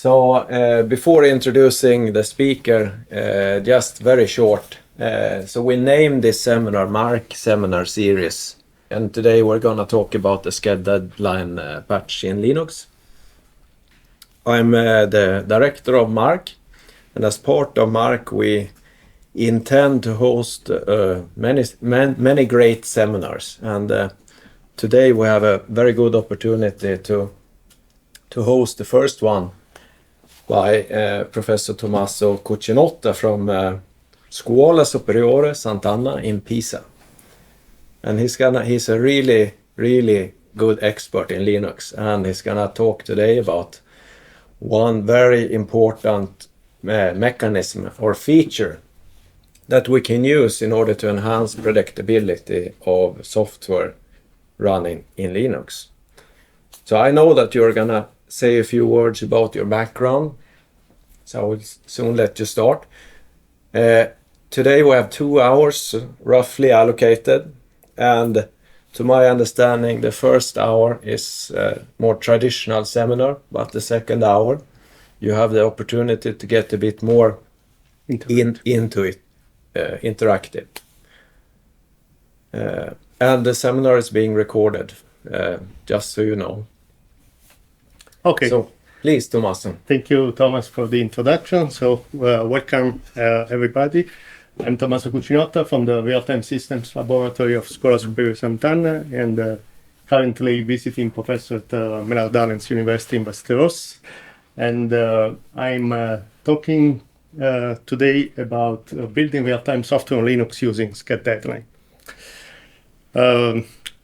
Before introducing the speaker, just very short. So we named this seminar MARC Seminar Series, and today we're going to talk about the sched deadline patch in Linux. I'm the director of MARC, and as part of MARC we intend to host many great seminars, and today we have a very good opportunity to host the first one by Professor Tommaso Cucinotta from Scuola Sant'Anna in Pisa. And he's a really good expert in Linux, and he's gonna talk today about one very important mechanism or feature that we can use in order to enhance predictability of software running in Linux. So I know that you're gonna say a few words about your background, so I will soon let you start. Today we have 2 hours roughly allocated, and to my understanding the first hour is a more traditional seminar, but the second hour you have the opportunity to get a bit more into it, interactive. And the seminar is being recorded, just so you know. Okay. So please, Tommaso. Thank you, Thomas, for the introduction. So welcome, everybody. I'm Tommaso Cucinotta from the Real-Time Systems Laboratory of Scuola Sant'Anna, and currently visiting professor at Menard-Allens University in Västerås. And I'm talking today about building real-time software on Linux using sched deadline.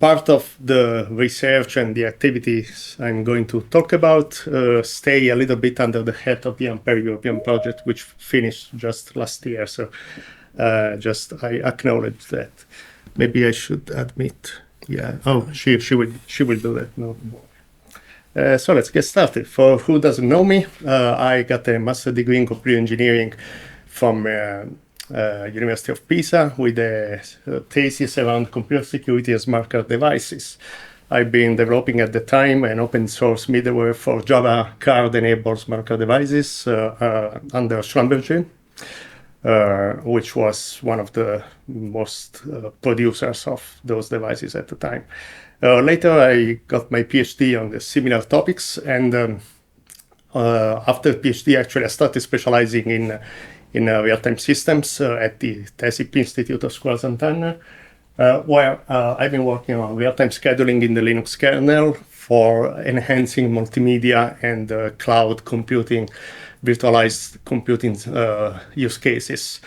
Part of the research and the activities I'm going to talk about stay a little bit under the head of the AMPERE European project, which finished just last year. So I acknowledge that. Maybe I should admit. Yeah. Oh, she will do that. No. So let's get started. For who doesn't know me, I got a master's degree in computer engineering from University of Pisa with a thesis around computer security as marker devices. I've been developing at the time an open source middleware for Java card-enabled marker devices under Schlumberger, which was one of the most producers of those devices at the time. Later, I got my PhD on the similar topics, and after PhD, actually, I started specializing in real-time systems at the TESIP Institute of Scuola Sant'Anna, where I've been working on real-time scheduling in the Linux kernel for enhancing multimedia and cloud computing, virtualized computing use cases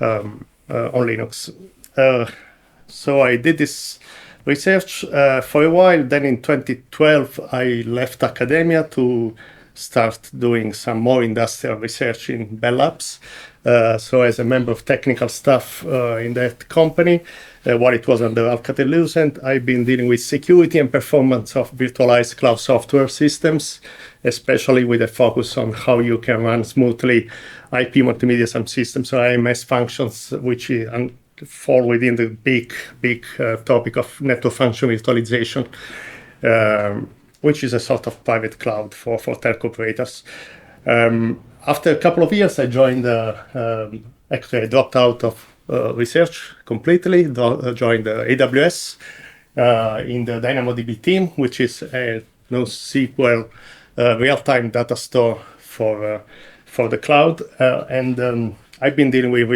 on Linux. So I did this research for a while. Then in 2012, I left academia to start doing some more industrial research in Bell Labs. So as a member of technical staff in that company, while it was under Alcatel-Lucent, I've been dealing with security and performance of virtualized cloud software systems, especially with a focus on how you can run smoothly IP multimedia subsystems or AMS functions, which fall within the big topic of network function virtualization, which is a sort of private cloud for telco operators. After a couple of years, I joined, actually I dropped out of research completely, joined the AWS in the DynamoDB team, which is a NoSQL real-time data store for the cloud. And I've been dealing with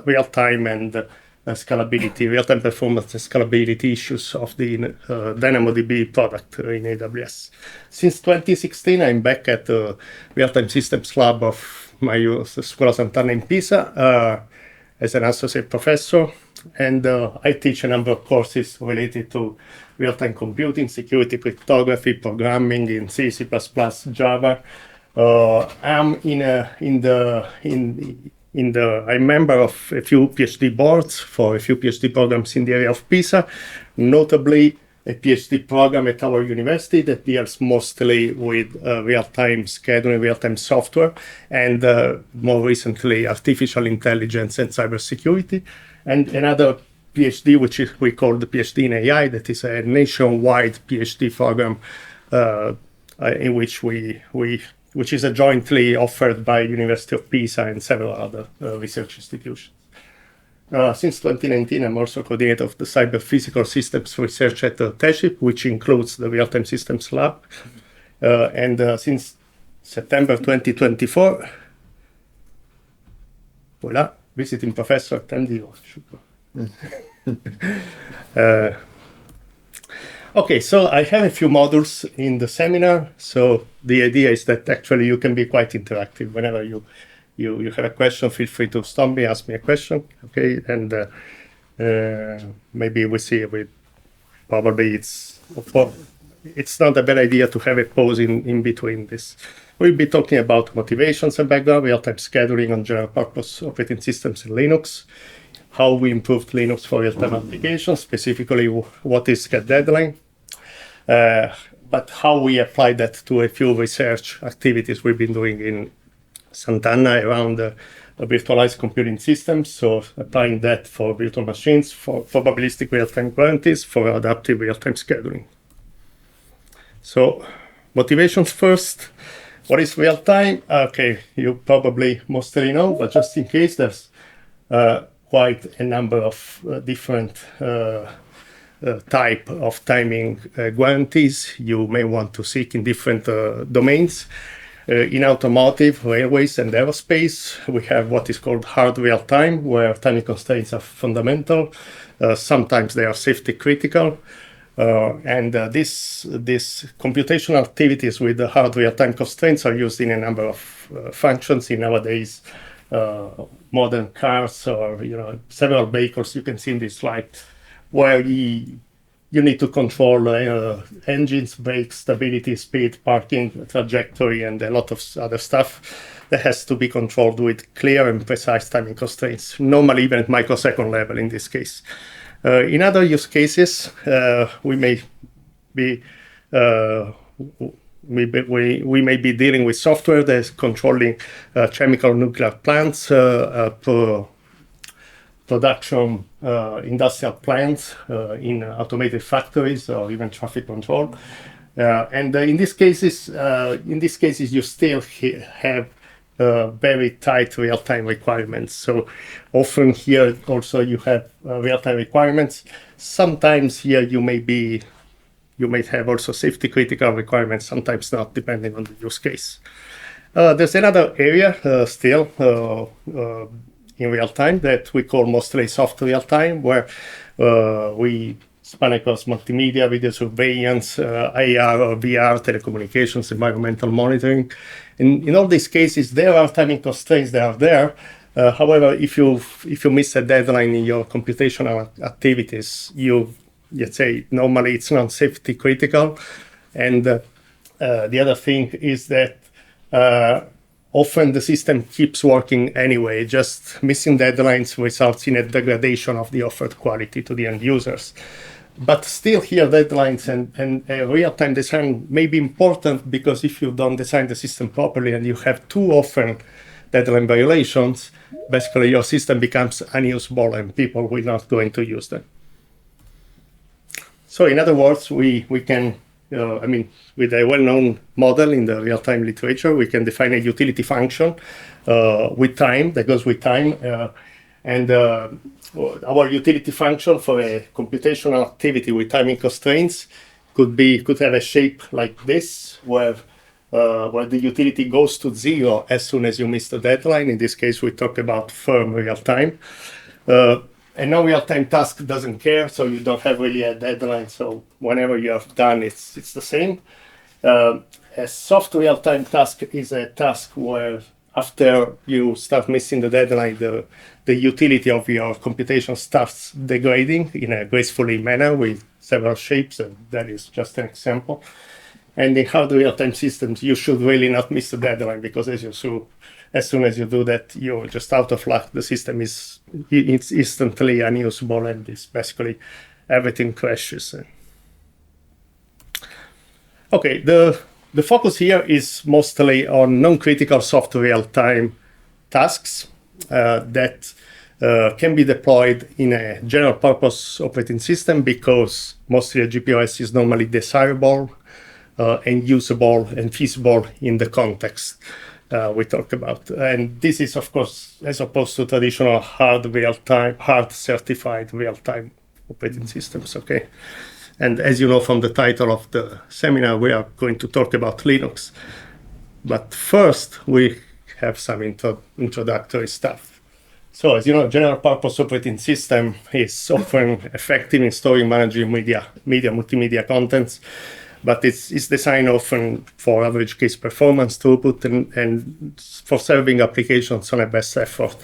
real-time and scalability, real-time performance and scalability issues of the DynamoDB product in AWS. Since 2016, I'm back at the Real-Time Systems Lab of my Scuola Sant'Anna in Pisa as an associate professor, and I teach a number of courses related to real-time computing, security, cryptography, programming in C, C++, Java. I'm I'm member of a few PhD boards for a few PhD programs in the area of PISA, notably a PhD program at our university that deals mostly with real-time scheduling, real-time software, and more recently, artificial intelligence and cybersecurity. And another PhD, which we call the PhD in AI, that is a nationwide PhD program in which we which is jointly offered by University of Pisa and several other research institutions. Since 2019, I'm also coordinator of the Cyber Physical Systems Research at TESHIP, which includes the Real-Time Systems Lab. And since September 2024, voila, visiting professor at MDU. Okay, so I have a few modules in the seminar. So the idea is that actually you can be quite interactive. Whenever you have a question, feel free to stop me, ask me a question. Okay, and maybe we see. Probably it's not a bad idea to have a pause in between this. We'll be talking about motivations and background, real-time scheduling on general-purpose operating systems in Linux, how we improved Linux for real-time applications, specifically what is get deadline, but how we apply that to a few research activities we've been doing in Sant'Anna around virtualized computing systems, so applying that for virtual machines, for probabilistic real-time quantities, for adaptive real-time scheduling. So motivations first. What is real-time? Okay, you probably mostly know, but just in case, there's quite a number of different type of timing guarantees you may want to seek in different domains. In automotive, railways, and aerospace, we have what is called hard real-time, where timing constraints are fundamental. Sometimes they are safety critical. And these computational activities with the hard real-time constraints are used in a number of functions in nowadays modern cars, or several vehicles you can see in this slide, where you need to control engines, brakes, stability, speed, parking, trajectory, and a lot of other stuff that has to be controlled with clear and precise timing constraints, normally even at microsecond level in this case. In other use cases, we may be dealing with software that is controlling chemical nuclear plants, production industrial plants in automated factories, or even traffic control. And in these cases, you still have very tight real-time requirements. So often here also you have real-time requirements. Sometimes here you may have also safety critical requirements, sometimes not, depending on the use case. There's another area still in real-time that we call mostly soft real-time, where we span across multimedia, video surveillance, AR or VR, telecommunications, environmental monitoring. In all these cases, there are timing constraints that are there. However, if you miss a deadline in your computational activities, let's say normally it's not safety critical. And the other thing is that often the system keeps working anyway. Just missing deadlines results in a degradation of the offered quality to the end users. But still here, deadlines and real-time design may be important, because if you don't design the system properly and you have too often deadline violations, basically your system becomes unusable and people will not going to use them. So in other words, we can, with a well-known model in the real-time literature, we can define a utility function with time, that goes with time. Our utility function for a computational activity with timing constraints could have a shape like this, where the utility goes to 0 as soon as you miss the deadline. In this case, we talk about firm real time. And no real-time task doesn't care, so you don't have really a deadline. So whenever you have done, it's the same. A soft real-time task is a task where after you start missing the deadline, the utility of your computation starts degrading in a gracefully manner with several shapes, and that is just an example. And in hard real-time systems, you should really not miss the deadline, because as soon as you do that, you're just out of luck. The system it's instantly unusable, and it's basically everything crashes. Okay, the focus here is mostly on non-critical soft real-time tasks that can be deployed in a general-purpose operating system, because mostly a GPOS is normally desirable and usable and feasible in the context we talk about. And this is, of course, as opposed to traditional hard certified real-time operating systems, okay? And as you know from the title of the seminar, we are going to talk about Linux. But first, we have some introductory stuff. So as you know, general purpose operating system is often effective in storing, managing multimedia contents, but it's designed often for average case performance, throughput, and for serving applications on a best effort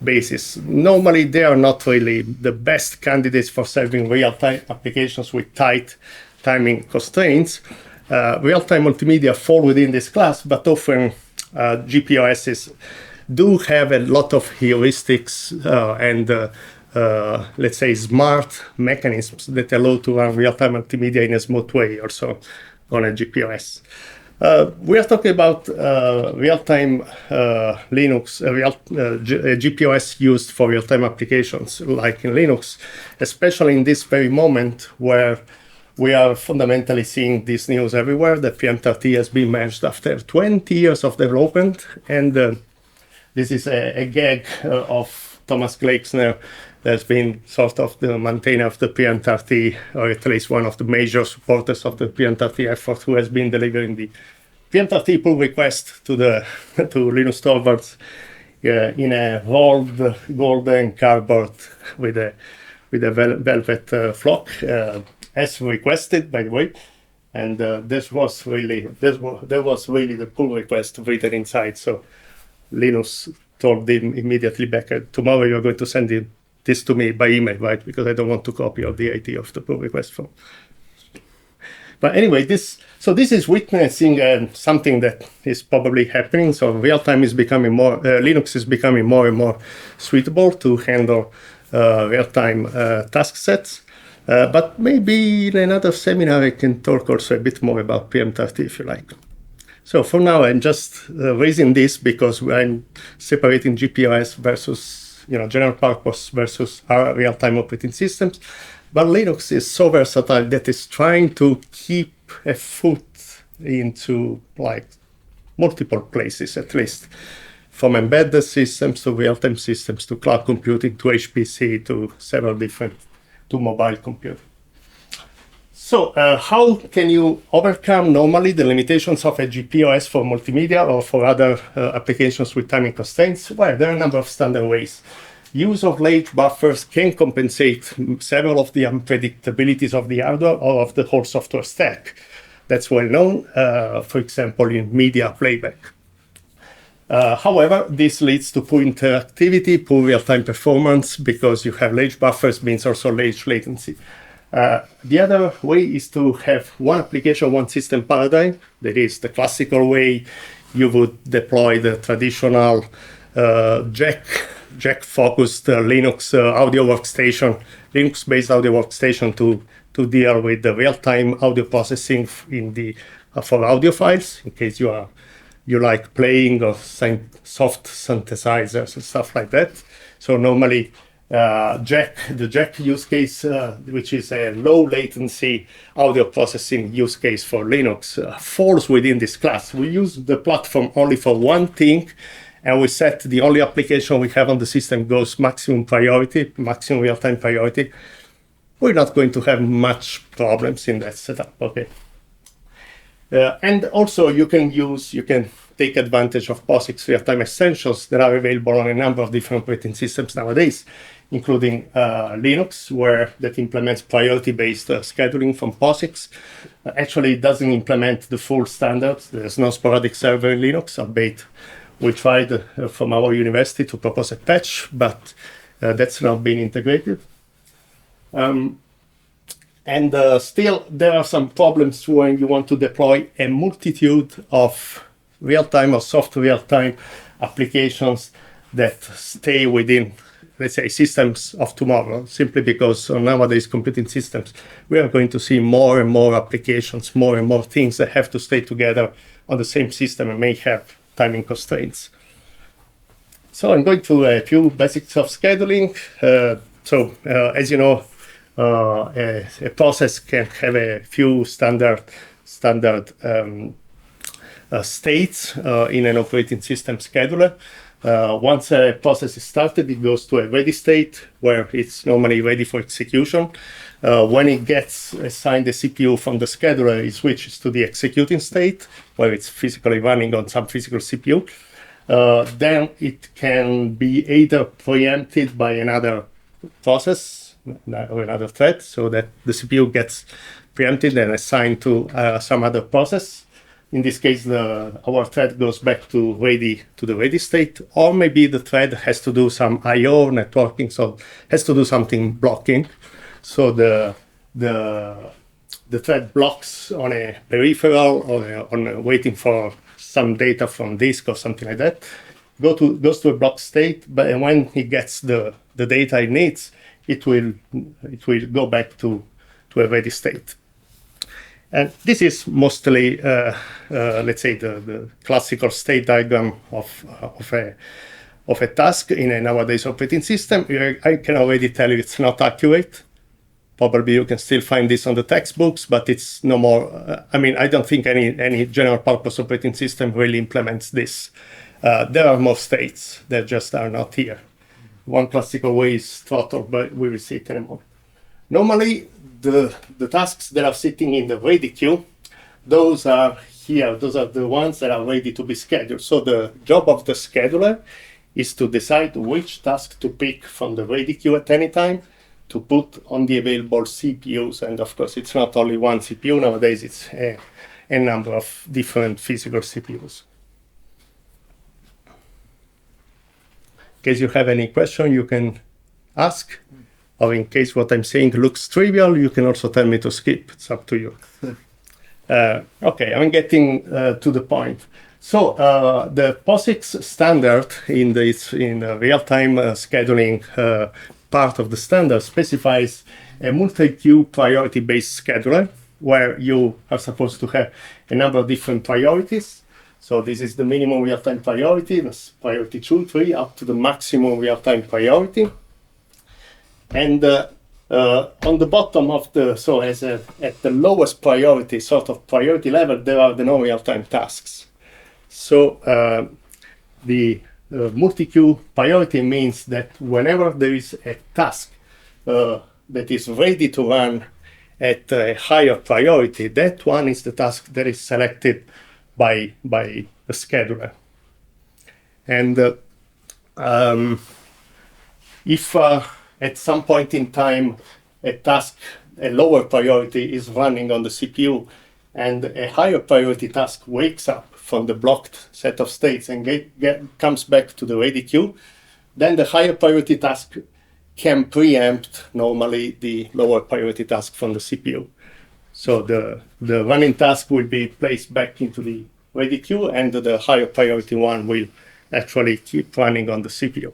basis. Normally, they are not really the best candidates for serving real-time applications with tight timing constraints. Real-time multimedia fall within this class, but often GPOSs do have a lot of heuristics and let's say smart mechanisms that allow to run real-time multimedia in a smooth way also on a GPOS. We are talking about real-time Linux, GPOS used for real-time applications like in Linux, especially in this very moment where we are fundamentally seeing this news everywhere that PM30 has been merged after 20 years of development. And this is a gag of Thomas Gleixner, that's been sort of the maintainer of the PM30, or at least one of the major supporters of the PM30 effort, who has been delivering the PM30 pull request to Linus Torvalds in a rolled golden cardboard with a velvet flock, as requested, by the way. And there was really the pull request written inside. So Linus told him immediately back, tomorrow you're going to send this to me by email, right? Because I don't want to copy of the ID of the pull request form. But anyway, this is witnessing something that is probably happening. So real-time is becoming more, Linux is becoming more and more suitable to handle real-time task sets. But maybe in another seminar, I can talk also a bit more about PM30 if you like. So for now, I'm just raising this because I'm separating GPOS versus general purpose versus our real-time operating systems. But Linux is so versatile that it's trying to keep a foot into like multiple places, at least, from embedded systems to real-time systems to cloud computing to HPC to several different, to mobile computing. So how can you overcome normally the limitations of a GPOS for multimedia or for other applications with timing constraints? Well, there are a number of standard ways. Use of late buffers can compensate several of the unpredictabilities of the hardware or of the whole software stack. That's well known, for example, in media playback. However, this leads to poor interactivity, poor real-time performance, because you have late buffers means also late latency. The other way is to have one application, one system paradigm. That is the classical way you would deploy the traditional jack-focused Linux audio workstation, Linux-based audio workstation to deal with the real-time audio processing for audio files, in case you like playing or soft synthesizers and stuff like that. So normally, the jack use case, which is a low latency audio processing use case for Linux, falls within this class. We use the platform only for one thing, and we set the only application we have on the system goes maximum priority, maximum real-time priority. We're not going to have much problems in that setup, okay? And also you can take advantage of POSIX real-time extensions that are available on a number of different operating systems nowadays, including Linux, that implements priority-based scheduling from POSIX. Actually, it doesn't implement the full standards. There's no sporadic server in Linux, albeit we tried from our university to propose a patch, but that's not been integrated. And still, there are some problems when you want to deploy a multitude of real-time or soft real-time applications that stay within, let's say, systems of tomorrow, simply because on nowadays computing systems, we are going to see more and more applications, more and more things that have to stay together on the same system and may have timing constraints. So I'm going through a few basics of scheduling. As you know, a process can have a few standard standard states in an operating system scheduler. Once a process is started, it goes to a ready state where it's normally ready for execution. When it gets assigned a CPU from the scheduler, it switches to the executing state where it's physically running on some physical CPU. Then it can be either preempted by another process or another thread, so that the CPU gets preempted and assigned to some other process. In this case, our thread goes back to the ready state, or maybe the thread has to do some I/O networking, so has to do something blocking. So the thread blocks on a peripheral or waiting for some data from disk or something like that. Goes to a block state, but when it gets the data it needs, it will go back to a ready state. And this is mostly, let's say, the classical state diagram of a task in a nowadays operating system. I can already tell you it's not accurate. Probably you can still find this on the textbooks, but it's no more. I mean, I don't think any general purpose operating system really implements this. There are more states that just are not here. One classical way is throttle, but we will see it in a moment. Normally, the tasks that are sitting in the ready queue, those are here. Those are the ones that are ready to be scheduled. So the job of the scheduler is to decide which task to pick from the ready queue at any time to put on the available CPUs. And of course, it's not only one CPU. Nowadays, it's a number of different physical CPUs. In case you have any question, you can ask. Or in case what I'm saying looks trivial, you can also tell me to skip. It's up to you. Okay, I'm getting to the point. So the POSIX standard in the real-time scheduling part of the standard specifies a multi-queue priority-based scheduler where you are supposed to have a number of different priorities. So this is the minimum real-time priority, that's priority 2, 3, up to the maximum real-time priority. And on the bottom of at the lowest priority, sort of priority level, there are the non-real-time tasks. So the multi-queue priority means that whenever there is a task that is ready to run at a higher priority, that one is the task that is selected by the scheduler. And if at some point in time a lower priority is running on the CPU and a higher priority task wakes up from the blocked set of states and comes back to the ready queue, then the higher priority task can preempt normally the lower priority task from the CPU. So the running task will be placed back into the ready queue and the higher priority one will actually keep running on the CPU.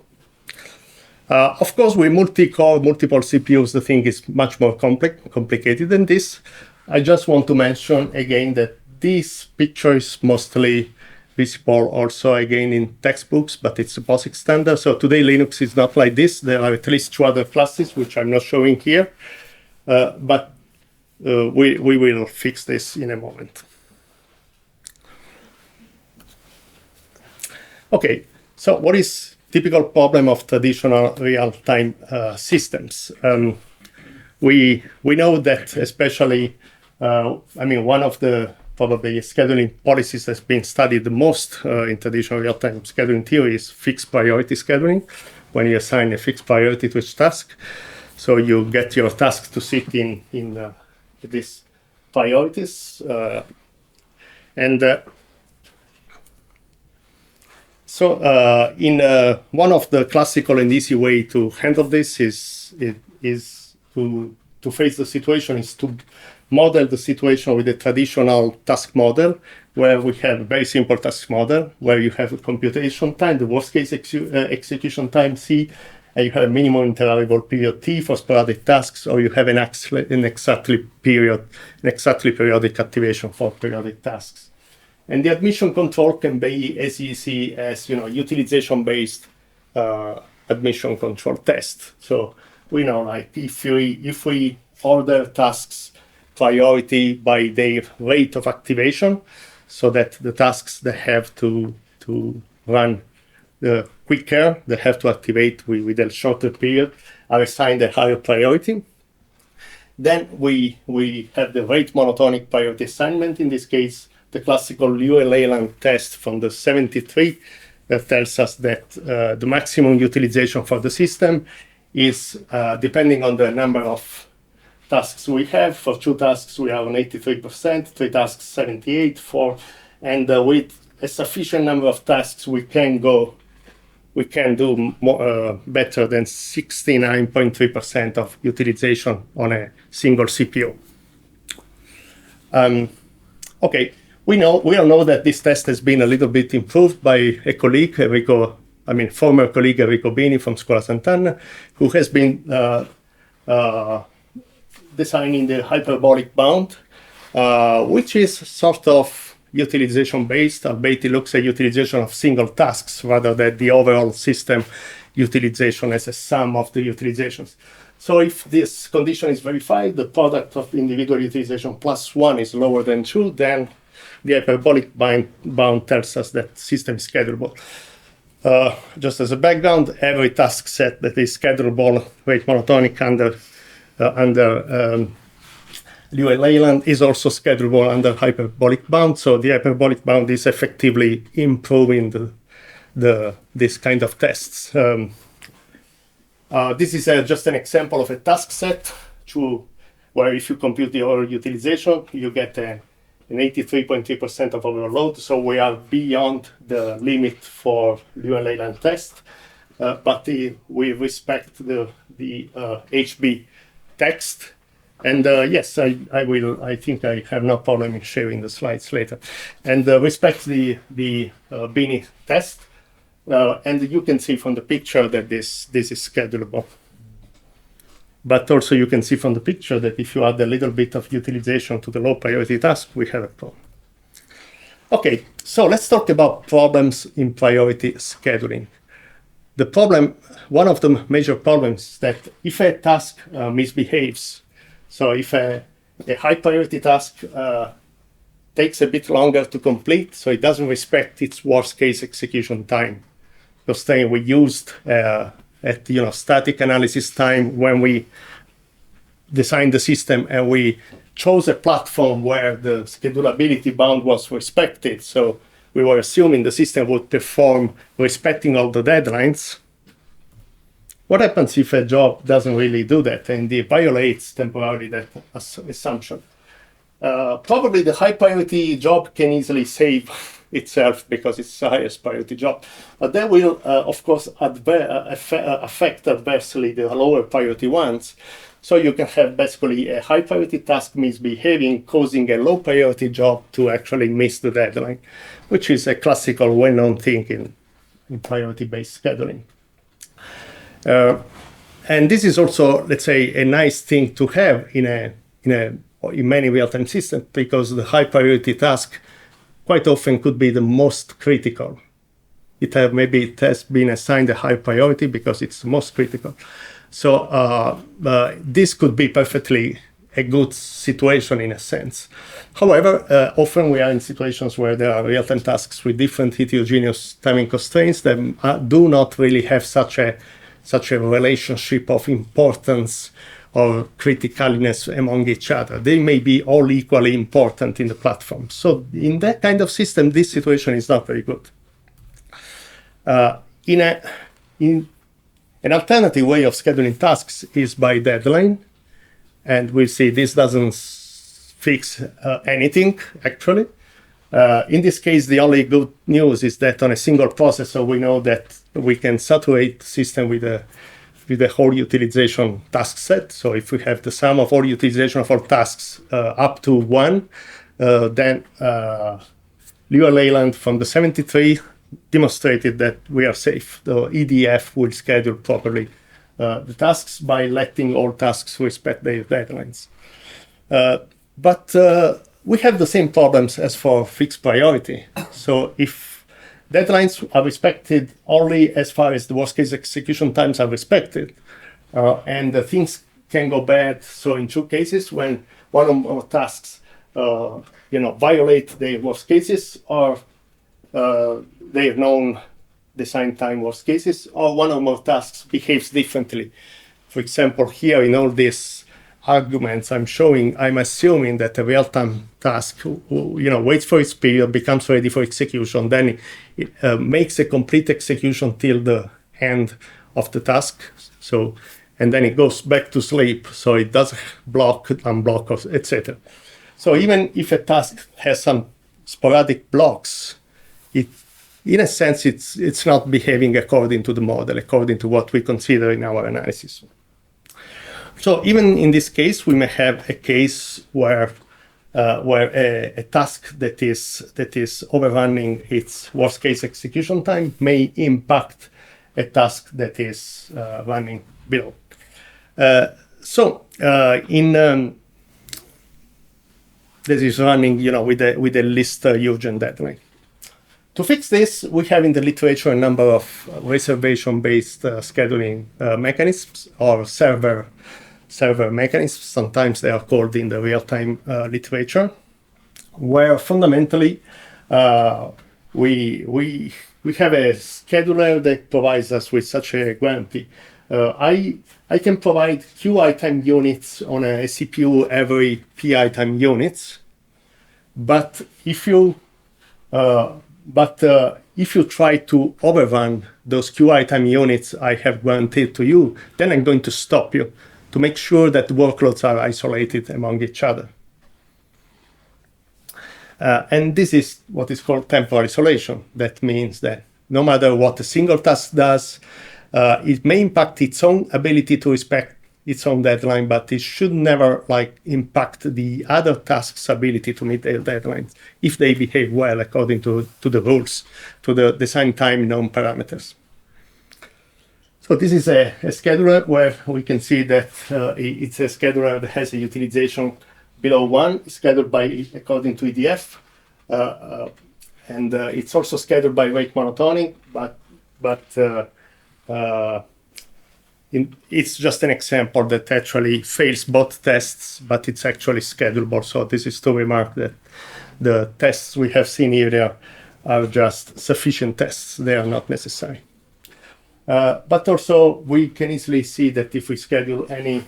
Of course, with multi-core, multiple CPUs, the thing is much more complicated than this. I just want to mention again that this picture is mostly visible also again in textbooks, but it's a POSIX standard. So today Linux is not like this. There are at least 2 other classes, which I'm not showing here. But we will fix this in a moment. Okay, so what is typical problem of traditional real-time systems? We know that especially, one of the probably scheduling policies that's been studied the most in traditional real-time scheduling theory is fixed priority scheduling, when you assign a fixed priority to each task. So you get your tasks to sit in these priorities. So one of the classical and easy way to handle this is to face the situation is to model the situation with a traditional task model, where we have a very simple task model, where you have a computation time, the worst case execution time C, and you have a minimum interruptible period T for sporadic tasks, or you have an exactly periodic activation for periodic tasks. And the admission control can be as easy as utilization-based admission control test. So we know, like, if we order tasks priority by their rate of activation, so that the tasks that have to run quicker, they have to activate with a shorter period, are assigned a higher priority. Then we have the rate monotonic priority assignment. In this case, the classical Liu-Leyland test from the 73 that tells us that the maximum utilization for the system is depending on the number of tasks we have. For 2 tasks, we are on 83%, 3 tasks, 78, 4, and with a sufficient number of tasks, we can do more, better than 69.3% of utilization on a single CPU. Okay, we all know that this test has been a little bit improved by a colleague, former colleague Enrico Bini from Scuola Sant'Anna, who has been designing the hyperbolic bound, which is sort of utilization based, albeit it looks at utilization of single tasks rather than the overall system utilization as a sum of the utilizations. So if this condition is verified, the product of individual utilization plus 1 is lower than 2, then the hyperbolic bound tells us that system is schedulable. Just as a background, every task set that is schedulable rate monotonic under Liu-Leyland is also schedulable under hyperbolic bound. So the hyperbolic bound is effectively improving this kind of tests. This is just an example of a task set where if you compute the overall utilization, you get an 83.3% of overload. So we are beyond the limit for Liu-Leyland test, but we respect the HB text. And yes, I think I have no problem in sharing the slides later. And respect the Bini test. And you can see from the picture that this is schedulable. But also you can see from the picture that if you add a little bit of utilization to the low priority task, we have a problem. Okay, so let's talk about problems in priority scheduling. The problem, one of the major problems is that if a task misbehaves, so if a high priority task takes a bit longer to complete, so it doesn't respect its worst case execution time. Those things we used at static analysis time when we designed the system and we chose a platform where the schedulability bound was respected. So we were assuming the system would perform respecting all the deadlines. What happens if a job doesn't really do that and it violates temporarily that assumption? Probably the high priority job can easily save itself because it's the highest priority job. But that will, of course, affect adversely the lower priority ones. So you can have basically a high priority task misbehaving, causing a low priority job to actually miss the deadline, which is a classical well-known thing in priority-based scheduling. And this is also, let's say, a nice thing to have in many real-time systems, because the high priority task quite often could be the most critical. It has been assigned a high priority because it's the most critical. So this could be perfectly a good situation in a sense. However, often we are in situations where there are real-time tasks with different heterogeneous timing constraints that do not really have such a relationship of importance or criticalness among each other. They may be all equally important in the platform. So in that kind of system, this situation is not very good. In an alternative way of scheduling tasks is by deadline. And we'll see this doesn't fix anything, actually. In this case, the only good news is that on a single processor, we know that we can saturate the system with the whole utilization task set. So if we have the sum of all utilization of all tasks up to 1, then Liu-Leyland from the 73 demonstrated that we are safe. The EDF will schedule properly the tasks by letting all tasks respect their deadlines. But we have the same problems as for fixed priority. So if deadlines are respected only as far as the worst case execution times are respected, and things can go bad. So in 2 cases, when one or more tasks violate their worst cases, or their known design time worst cases, or one or more tasks behaves differently. For example, here in all these arguments I'm showing, I'm assuming that a real-time task waits for its period, becomes ready for execution, then it makes a complete execution till the end of the task. So, and then it goes back to sleep, so it does block, unblock, etc. So even if a task has some sporadic blocks, in a sense, it's not behaving according to the model, according to what we consider in our analysis. So even in this case, we may have a case where a task that is overrunning its worst case execution time may impact a task that is running below. This is running, with a least urgent deadline. To fix this, we have in the literature a number of reservation-based scheduling mechanisms, or server mechanisms. Sometimes they are called in the real-time literature, where fundamentally we have a scheduler that provides us with such a guarantee. I can provide QI time units on a CPU every PI time units, but if you try to overrun those QI time units I have guaranteed to you, then I'm going to stop you to make sure that the workloads are isolated among each other. And this is what is called temporal isolation. That means that no matter what a single task does, it may impact its own ability to respect its own deadline, but it should never impact the other task's ability to meet their deadlines if they behave well according to the rules, to the design time known parameters. So this is a scheduler where we can see that it's a scheduler that has a utilization below 1, scheduled according to EDF, and it's also scheduled by rate monotonic, but it's just an example that actually fails both tests, but it's actually schedulable. So this is to remark that the tests we have seen here are just sufficient tests. They are not necessary. But also we can easily see that if we schedule any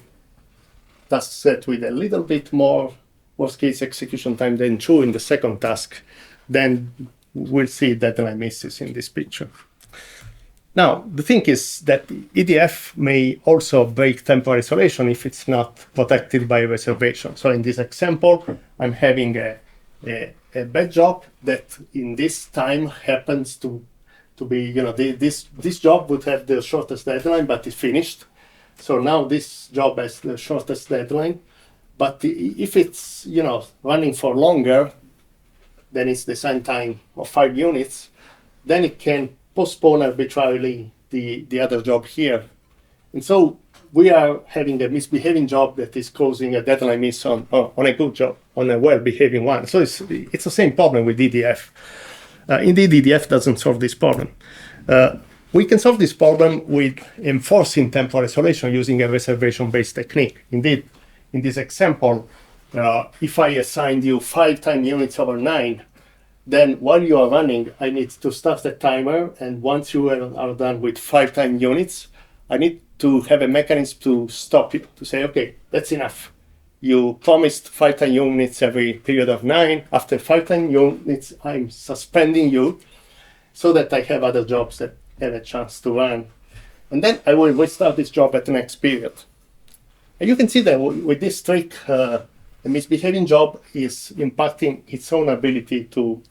task set with a little bit more worst case execution time than 2 in the second task, then we'll see deadline misses in this picture. Now, the thing is that EDF may also break temporal isolation if it's not protected by reservation. So in this example, I'm having a bad job that in this time happens to be, this job would have the shortest deadline, but it's finished. So now this job has the shortest deadline. But if it's, running for longer than its design time of 5 units, then it can postpone arbitrarily the other job here. And so we are having a misbehaving job that is causing a deadline miss on a good job, on a well-behaving one. So it's the same problem with EDF. Indeed, EDF doesn't solve this problem. We can solve this problem with enforcing temporal isolation using a reservation-based technique. Indeed, in this example, if I assigned you 5 time units over 9, then while you are running, I need to start the timer, and once you are done with 5 time units, I need to have a mechanism to stop you, to say, okay, that's enough. You promised 5 time units every period of 9. After 5 time units, I'm suspending you so that I have other jobs that have a chance to run. And then I will restart this job at the next period. And you can see that with this trick, a misbehaving job is impacting its own ability to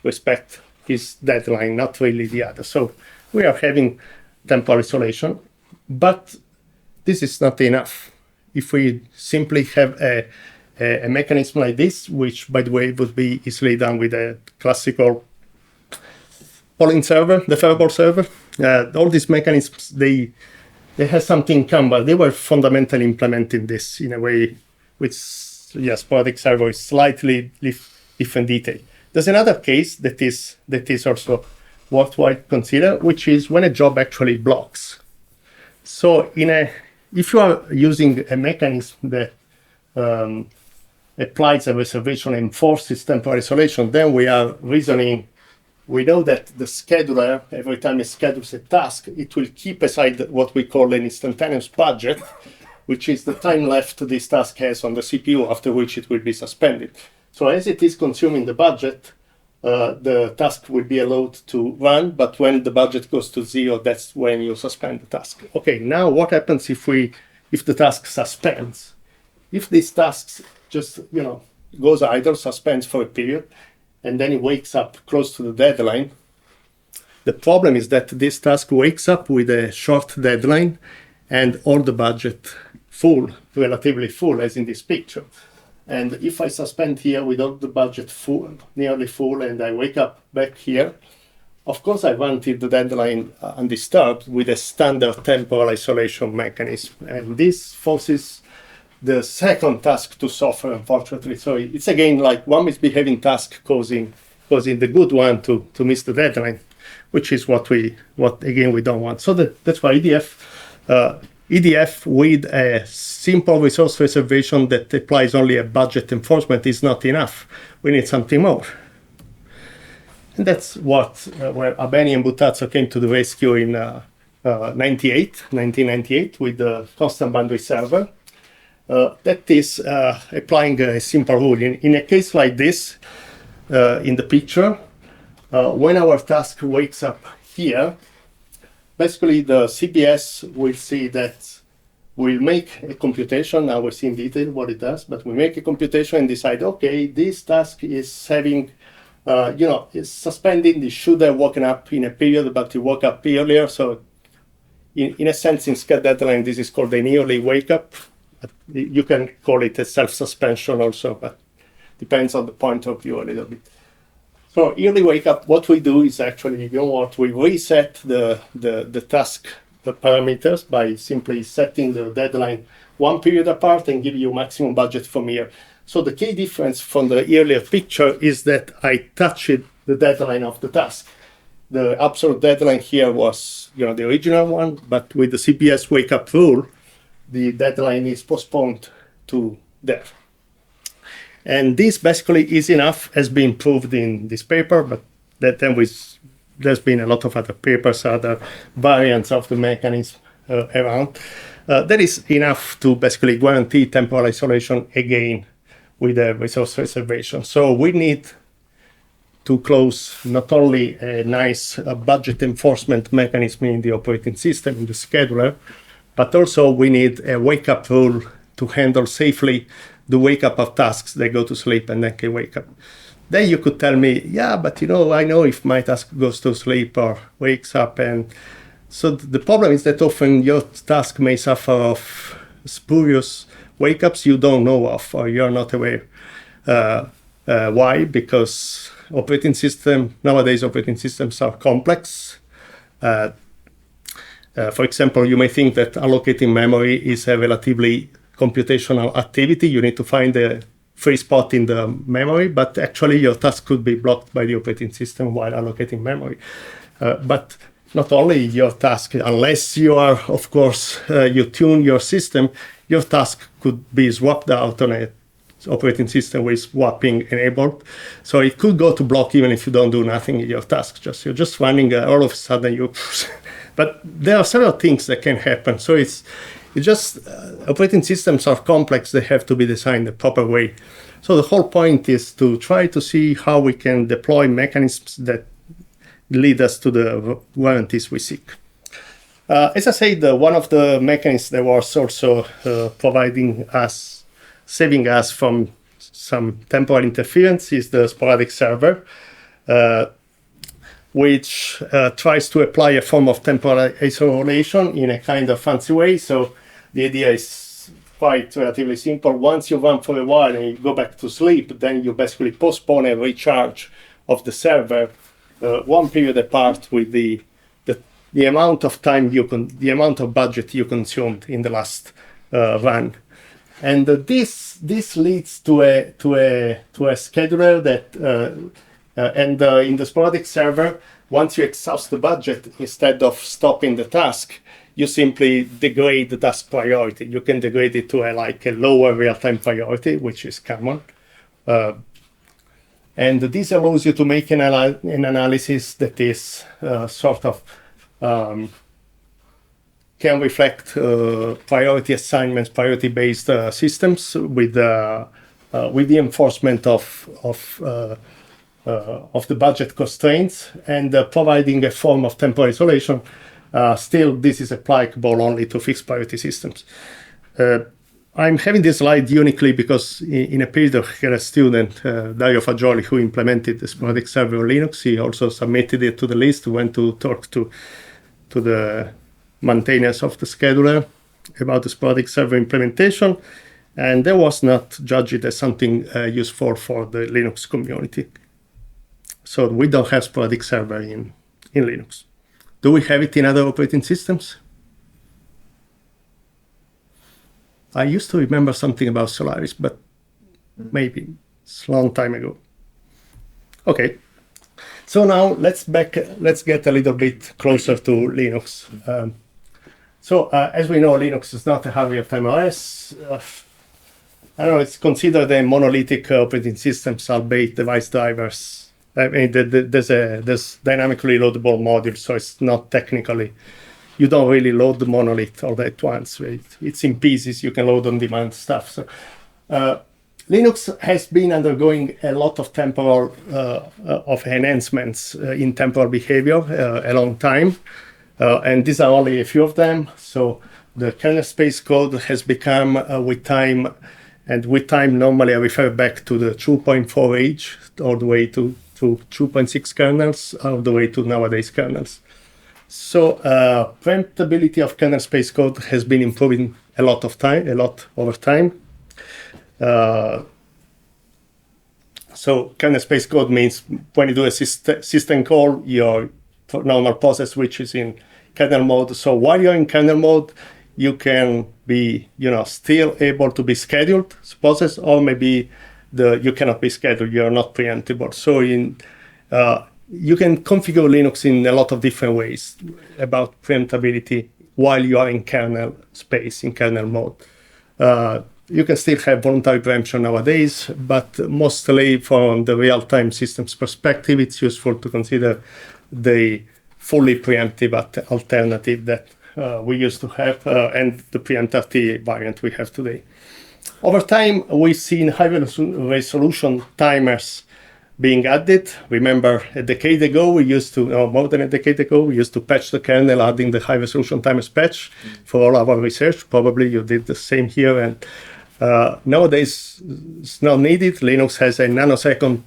respect its deadline, not really the other. So we are having temporal isolation, but this is not enough. If we simply have a mechanism like this, which, by the way, would be easily done with a classical polling server, deferrable server, all these mechanisms, they have something in common. They were fundamentally implementing this in a way which, sporadic server is slightly different detail. There's another case that is also worthwhile consider, which is when a job actually blocks. So if you are using a mechanism that applies a reservation and enforces temporal isolation, then we are reasoning. We know that the scheduler, every time it schedules a task, it will keep aside what we call an instantaneous budget, which is the time left this task has on the CPU, after which it will be suspended. So as it is consuming the budget, the task will be allowed to run, but when the budget goes to 0, that's when you suspend the task. Okay, now what happens if the task suspends? If this task just goes idle, suspends for a period, and then it wakes up close to the deadline, the problem is that this task wakes up with a short deadline and all the budget full, relatively full, as in this picture. And if I suspend here with all the budget full, nearly full, and I wake up back here, of course I wanted the deadline undisturbed with a standard temporal isolation mechanism. And this forces the second task to suffer, unfortunately. So it's again like one misbehaving task causing the good one to miss the deadline, which is what again we don't want. So that's why EDF with a simple resource reservation that applies only a budget enforcement is not enough. We need something more. And that's where Abeni and Butazzo came to the rescue in 1998 with the constant boundary server. That is applying a simple rule. In a case like this, in the picture, when our task wakes up here, basically the CPS will see that we'll make a computation. Now we'll see in detail what it does, but we make a computation and decide, okay, this task is having, is suspending. It should have woken up in a period, but it woke up earlier. So in a sense, in sched deadline, this is called an early wake up. You can call it a self-suspension also, but depends on the point of view a little bit. So early wake up, what we do is actually, we reset the task, the parameters by simply setting the deadline one period apart and give you maximum budget from here. So the key difference from the earlier picture is that I touched the deadline of the task. The absolute deadline here was, the original one, but with the CPS wake up rule, the deadline is postponed to there. And this basically is enough, has been proved in this paper, but there's been a lot of other papers, other variants of the mechanism around. That is enough to basically guarantee temporal isolation again with a resource reservation. So we need to close not only a nice budget enforcement mechanism in the operating system, in the scheduler, but also we need a wake-up rule to handle safely the wake-up of tasks. They go to sleep and then can wake up. Then you could tell me, yeah, but I know if my task goes to sleep or wakes up. And so the problem is that often your task may suffer of spurious wake-ups you don't know of or you're not aware. Why? Because nowadays operating systems are complex. For example, you may think that allocating memory is a relatively computational activity. You need to find a free spot in the memory, but actually your task could be blocked by the operating system while allocating memory. But not only your task, unless you are, of course, you tune your system, your task could be swapped out on an operating system with swapping enabled. So it could go to block even if you don't do nothing in your task. You're just running, all of a sudden you... But there are several things that can happen. So it's just operating systems are complex. They have to be designed the proper way. So the whole point is to try to see how we can deploy mechanisms that lead us to the warranties we seek. As I said, one of the mechanisms that was also saving us from some temporal interference is the sporadic server, which tries to apply a form of temporal isolation in a kind of fancy way. So the idea is quite relatively simple. Once you run for a while and you go back to sleep, then you basically postpone a recharge of the server one period apart with the amount of time the amount of budget you consumed in the last run. And this leads to a scheduler that in the sporadic server, once you exhaust the budget, instead of stopping the task, you simply degrade the task priority. You can degrade it to a lower real-time priority, which is common. And this allows you to make an analysis that is can reflect priority assignments, priority-based systems with the enforcement of the budget constraints and providing a form of temporal isolation. Still, this is applicable only to fixed priority systems. I'm having this slide uniquely because in a period of a student, Dario Fagioli, who implemented the sporadic server on Linux, he also submitted it to the list, went to talk to the maintainers of the scheduler about the sporadic server implementation, and that was not judged as something useful for the Linux community. So we don't have sporadic server in Linux. Do we have it in other operating systems? I used to remember something about Solaris, but maybe it's a long time ago. Okay, so now let's get a little bit closer to Linux. As we know, Linux is not a real-time OS. I don't know, it's considered a monolithic operating system, albeit device drivers. I mean, there's dynamically loadable modules, so it's not technically, you don't really load the monolith all at once. Right? It's in pieces, you can load on-demand stuff. So Linux has been undergoing a lot of temporal of enhancements in temporal behavior a long time. And these are only a few of them. So the kernel space code has become with time, and with time normally I refer back to the 2.4 age all the way to 2.6 kernels, all the way to nowadays kernels. So preemptability of kernel space code has been improving a lot over time. So kernel space code means when you do a system call, your normal process which is in kernel mode. So while you're in kernel mode, you can be, still able to be scheduled process, or maybe you cannot be scheduled. You're not preemptible. So you can configure Linux in a lot of different ways about preemptability while you are in kernel space, in kernel mode. You can still have voluntary preemption nowadays, but mostly from the real-time systems perspective, it's useful to consider the fully preemptive alternative that we used to have and the preemptive variant we have today. Over time, we've seen high-resolution timers being added. Remember, a decade ago, more than a decade ago, we used to patch the kernel, adding the high-resolution timers patch for all our research. Probably you did the same here. And nowadays, it's not needed. Linux has a nanosecond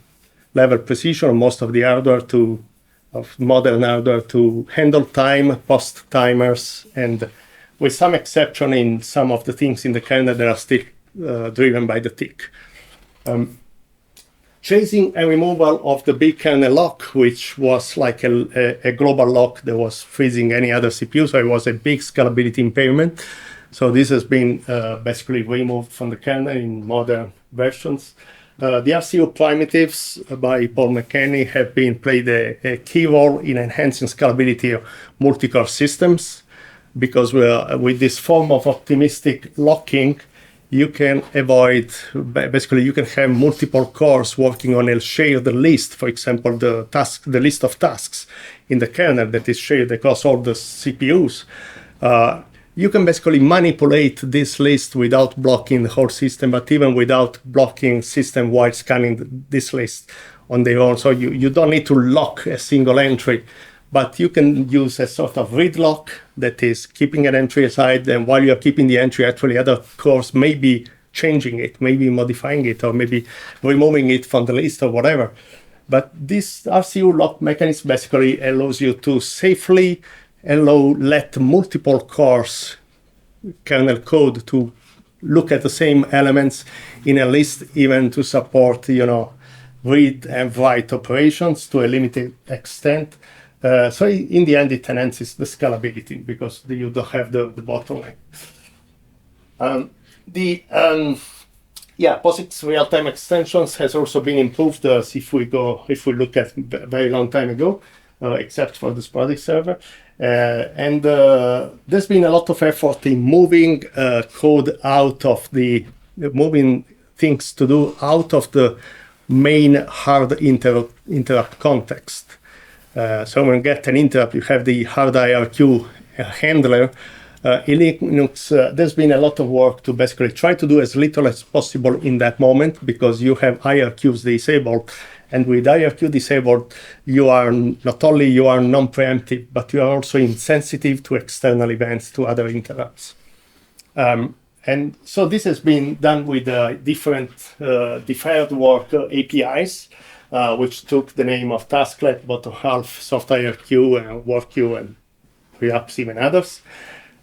level precision on most of the hardware of modern hardware to handle time, post timers, and with some exception in some of the things in the kernel that are still driven by the tick. Chasing a removal of the big kernel lock, which was like a global lock that was freezing any other CPU, so it was a big scalability impairment. So this has been basically removed from the kernel in modern versions. The RCU primitives by Paul McKenney have played a key role in enhancing scalability of multi-core systems, because with this form of optimistic locking, you can avoid, basically you can have multiple cores working on a shared list. For example, the list of tasks in the kernel that is shared across all the CPUs. You can basically manipulate this list without blocking the whole system, but even without blocking system while scanning this list on their own. So you don't need to lock a single entry, but you can use a sort of read lock that is keeping an entry aside, and while you're keeping the entry, actually other cores may be changing it, maybe modifying it, or maybe removing it from the list or whatever. But this RCU lock mechanism basically allows you to safely let multiple cores kernel code to look at the same elements in a list, even to support read and write operations to a limited extent. So in the end, it enhances the scalability because you don't have the bottleneck. POSIX real-time extensions has also been improved. If we look at very long time ago, except for the sporadic server. And there's been a lot of effort in moving code out of moving things to do out of the main hard interrupt context. So when you get an interrupt, you have the hard IRQ handler. In Linux, there's been a lot of work to basically try to do as little as possible in that moment, because you have IRQs disabled. And with IRQ disabled, you are not only non-preemptive, but you are also insensitive to external events, to other interrupts. And so this has been done with different deferred work APIs, which took the name of Tasklet, Bottom Half, Soft IRQ, and WorkQ, and perhaps even others.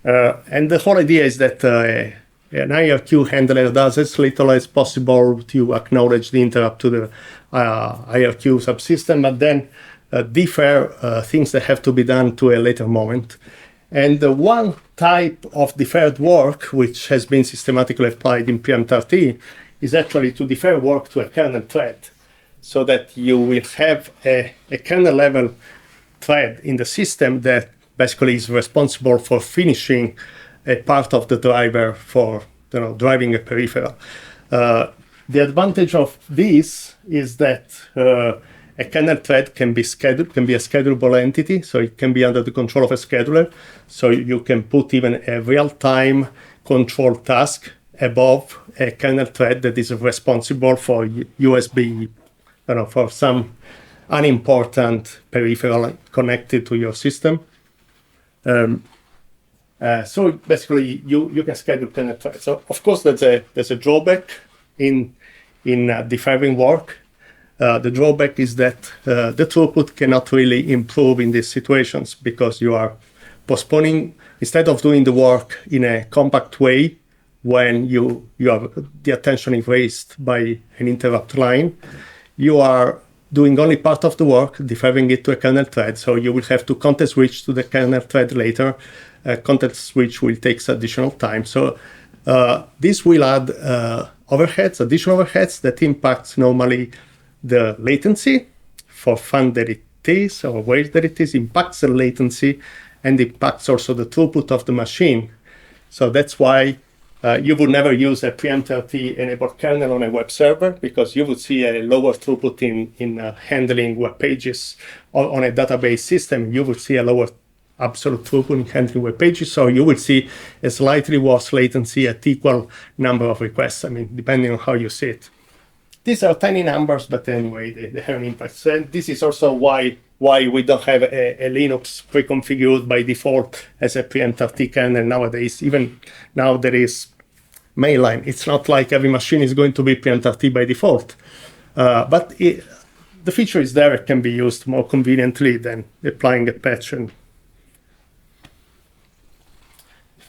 And the whole idea is that an IRQ handler does as little as possible to acknowledge the interrupt to the IRQ subsystem, but then defer things that have to be done to a later moment. And one type of deferred work, which has been systematically applied in PMTRT, is actually to defer work to a kernel thread, so that you will have a kernel level thread in the system that basically is responsible for finishing a part of the driver for driving a peripheral. The advantage of this is that a kernel thread can be a schedulable entity, so it can be under the control of a scheduler. So you can put even a real-time control task above a kernel thread that is responsible for USB, for some unimportant peripheral connected to your system. So basically, you can schedule kernel threads. So of course, there's a drawback in deferring work. The drawback is that the throughput cannot really improve in these situations, because you are postponing, instead of doing the work in a compact way when you have the attention erased by an interrupt line, you are doing only part of the work, deferring it to a kernel thread. So you will have to context switch to the kernel thread later. Context switch will take additional time. So this will add additional overheads that impacts normally the latency for fun that it is, or ways that it is, impacts the latency, and impacts also the throughput of the machine. So that's why you would never use a PMTRT enabled kernel on a web server, because you would see a lower throughput in handling web pages. Or on a database system, you would see a lower absolute throughput in handling web pages. So you will see a slightly worse latency at equal number of requests. I mean, depending on how you see it. These are tiny numbers, but anyway, they have an impact. And this is also why we don't have a Linux pre-configured by default as a PMTRT kernel nowadays. Even now there is mainline. It's not like every machine is going to be PMTRT by default. But the feature is there. It can be used more conveniently than applying a patch.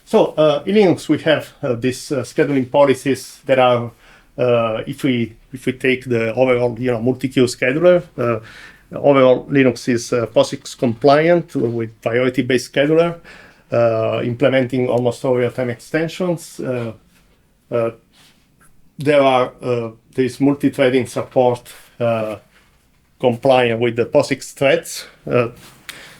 So in Linux, we have these scheduling policies that are, if we take the overall multi-queue scheduler, overall Linux is POSIX-compliant with priority-based scheduler, implementing almost all real-time extensions. There's multi-threading support compliant with the POSIX threads.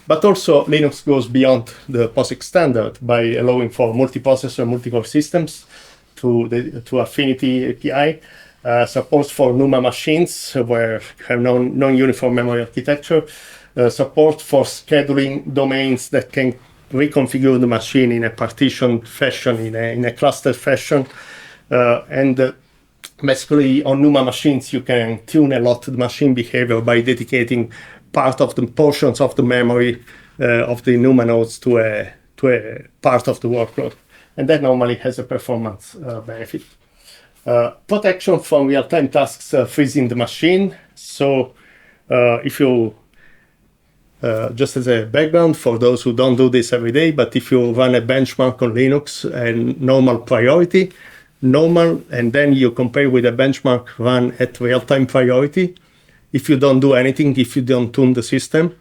But also Linux goes beyond the POSIX standard by allowing for multiprocessor, multi-core systems to Affinity API, supports for NUMA machines where you have non-uniform memory architecture, support for scheduling domains that can reconfigure the machine in a partitioned fashion, in a clustered fashion. And basically on NUMA machines, you can tune a lot the machine behavior by dedicating part of the portions of the memory of the NUMA nodes to a part of the workload. And that normally has a performance benefit. Protection from real-time tasks freezing the machine. So if you, just as a background for those who don't do this every day, but if you run a benchmark on Linux and normal priority, and then you compare with a benchmark run at real-time priority, if you don't do anything, if you don't tune the system,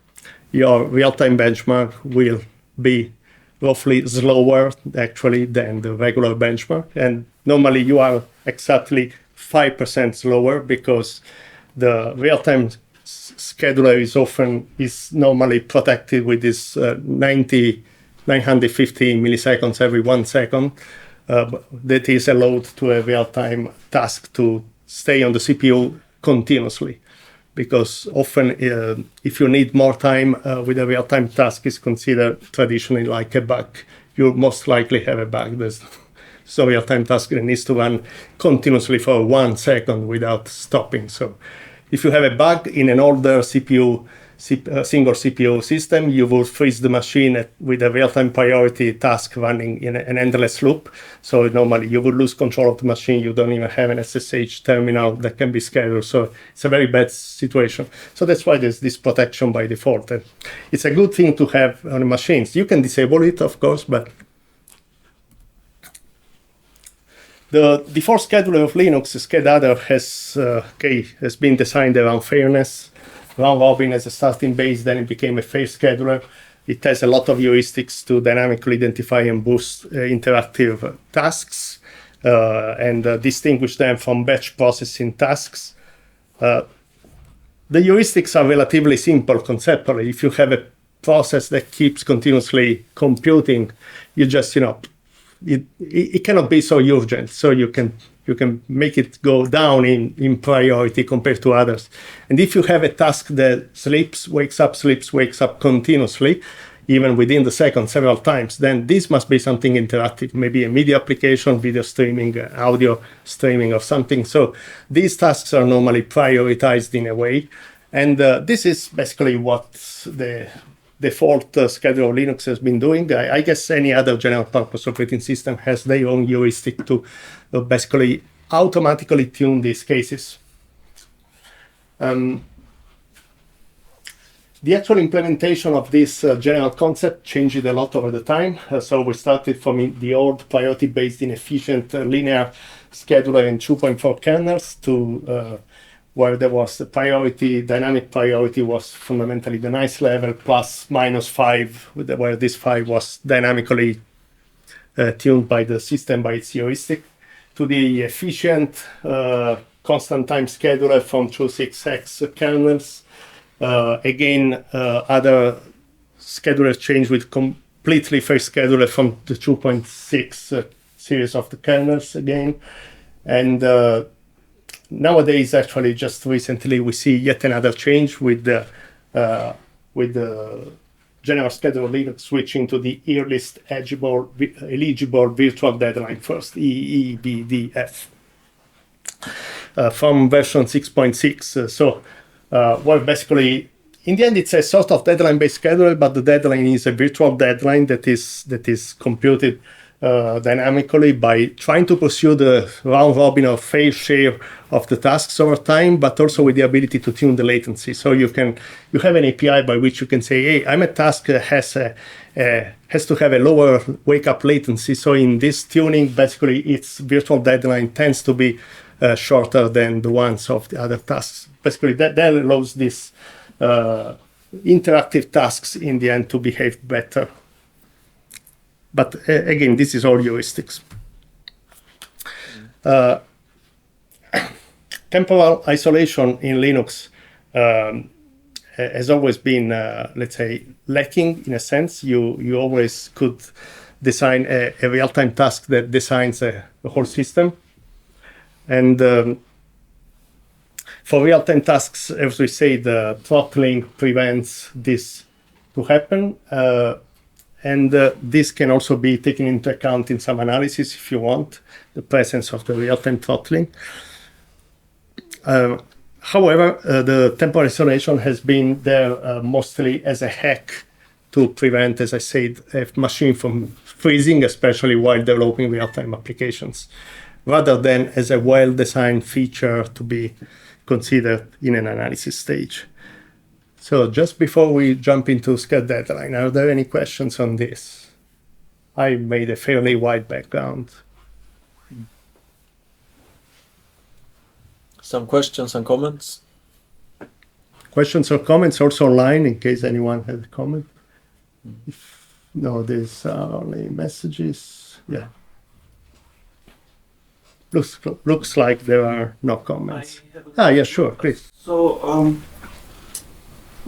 your real-time benchmark will be roughly slower actually than the regular benchmark. And normally you are exactly 5% slower because the real-time scheduler is normally protected with this 950 milliseconds every 1 second. That is allowed to a real-time task to stay on the CPU continuously. Because often, if you need more time with a real-time task, is considered traditionally like a bug. You most likely have a bug. So real-time task needs to run continuously for 1 second without stopping. So if you have a bug in an older single CPU system, you will freeze the machine with a real-time priority task running in an endless loop. So normally you would lose control of the machine. You don't even have an SSH terminal that can be scheduled. So it's a very bad situation. So that's why there's this protection by default. And it's a good thing to have on machines. You can disable it, of course, but the default scheduler of Linux, Sched has been designed around fairness. Round robin as a starting base, then it became a fair scheduler. It has a lot of heuristics to dynamically identify and boost interactive tasks and distinguish them from batch processing tasks. The heuristics are relatively simple conceptually. If you have a process that keeps continuously computing, you just, it cannot be so urgent. So you can make it go down in priority compared to others. And if you have a task that wakes up continuously, even within the second several times, then this must be something interactive, maybe a media application, video streaming, audio streaming or something. So these tasks are normally prioritized in a way. And this is basically what the default scheduler of Linux has been doing. I guess any other general purpose operating system has their own heuristic to basically automatically tune these cases. The actual implementation of this general concept changed a lot over the time. So we started from the old priority-based inefficient linear scheduler in 2.4 kernels to where there was the priority, dynamic priority was fundamentally the nice level plus minus 5, where this 5 was dynamically tuned by the system by its heuristic, to the efficient constant time scheduler from 26x kernels. Again, other schedulers changed with completely fair scheduler from the 2.6 series of the kernels again. And nowadays, actually, just recently, we see yet another change with the general scheduler Linux switching to the earliest eligible virtual deadline first, EEBDF, from version 6.6. So, well, basically, in the end, it's a sort of deadline-based scheduler, but the deadline is a virtual deadline that is computed dynamically by trying to pursue the round robin or fair share of the tasks over time, but also with the ability to tune the latency. So you have an API by which you can say, hey, I'm a task that has to have a lower wake-up latency. So in this tuning, basically, its virtual deadline tends to be shorter than the ones of the other tasks. Basically, that allows these interactive tasks in the end to behave better. But again, this is all heuristics. Temporal isolation in Linux has always been, let's say, lacking in a sense. You always could design a real-time task that designs a whole system. And for real-time tasks, as we say, the throttling prevents this to happen. And this can also be taken into account in some analysis if you want, the presence of the real-time throttling. However, the temporal isolation has been there mostly as a hack to prevent, as I said, a machine from freezing, especially while developing real-time applications, rather than as a well-designed feature to be considered in an analysis stage. So just before we jump into Sched deadline, are there any questions on this? I made a fairly wide background. Some questions and comments? Questions or comments also online in case anyone has a comment? If no, there's only messages. Yeah. Looks like there are no comments. Yeah, sure, please. So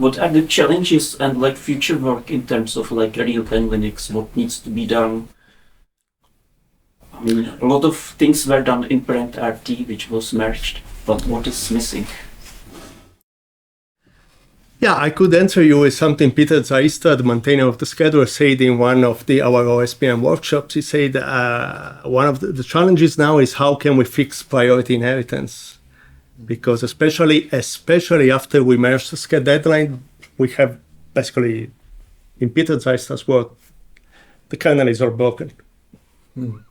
What are the challenges and like future work in terms of like real-time Linux? What needs to be done? I mean, a lot of things were done in parent RT, which was merged, but what is missing? Yeah, I could answer you with something Peter Zaista, the maintainer of the scheduler, said in one of our OSPM workshops. He said one of the challenges now is how can we fix priority inheritance? Because especially after we merge the sched deadline, we have basically, in Peter Zaista's work, the kernel is all broken. And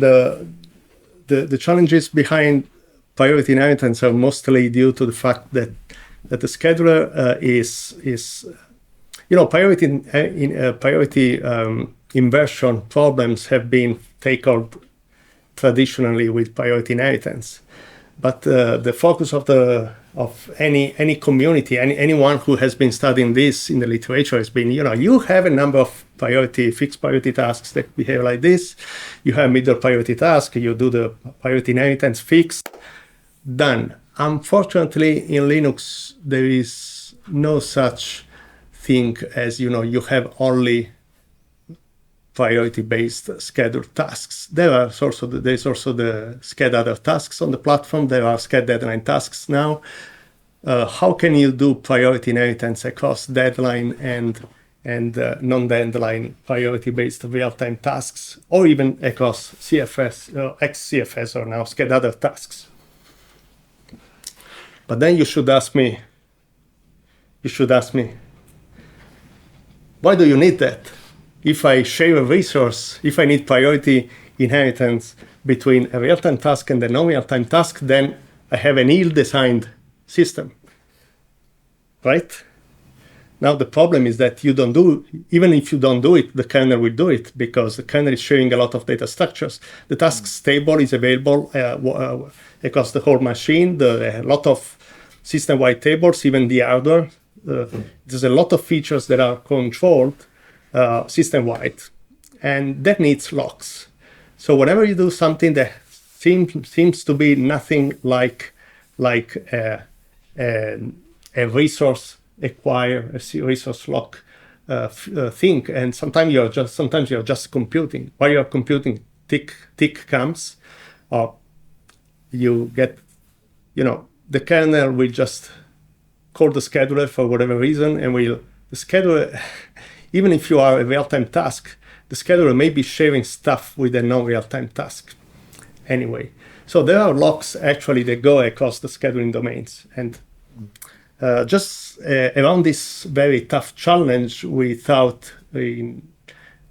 the challenges behind priority inheritance are mostly due to the fact that the scheduler is priority inversion problems have been tackled traditionally with priority inheritance, but the focus of any community, anyone who has been studying this in the literature has been, you have a number of fixed priority tasks that behave like this. You have middle priority task. You do the priority inheritance fixed. Done. Unfortunately, in Linux, there is no such thing as, you have only priority-based scheduled tasks. There's also the sched other tasks on the platform. There are sched deadline tasks now. How can you do priority inheritance across deadline and non-deadline priority-based real-time tasks, or even across CFS, ex-CFS, or now sched other tasks? But then you should ask me, why do you need that? If I share a resource, if I need priority inheritance between a real-time task and a non-real-time task, then I have an ill-designed system, right? Now the problem is that even if you don't do it, the kernel will do it, because the kernel is sharing a lot of data structures. The tasks table is available across the whole machine. A lot of system-wide tables, even the hardware. There's a lot of features that are controlled system-wide, and that needs locks. So whenever you do something that seems to be nothing like a resource acquire, a resource lock thing, and sometimes you're just computing. While you're computing, tick comes, or you get, the kernel will just call the scheduler for whatever reason, and the scheduler, even if you are a real-time task, the scheduler may be sharing stuff with a non-real-time task anyway. So there are locks actually that go across the scheduling domains. And just around this very tough challenge, we thought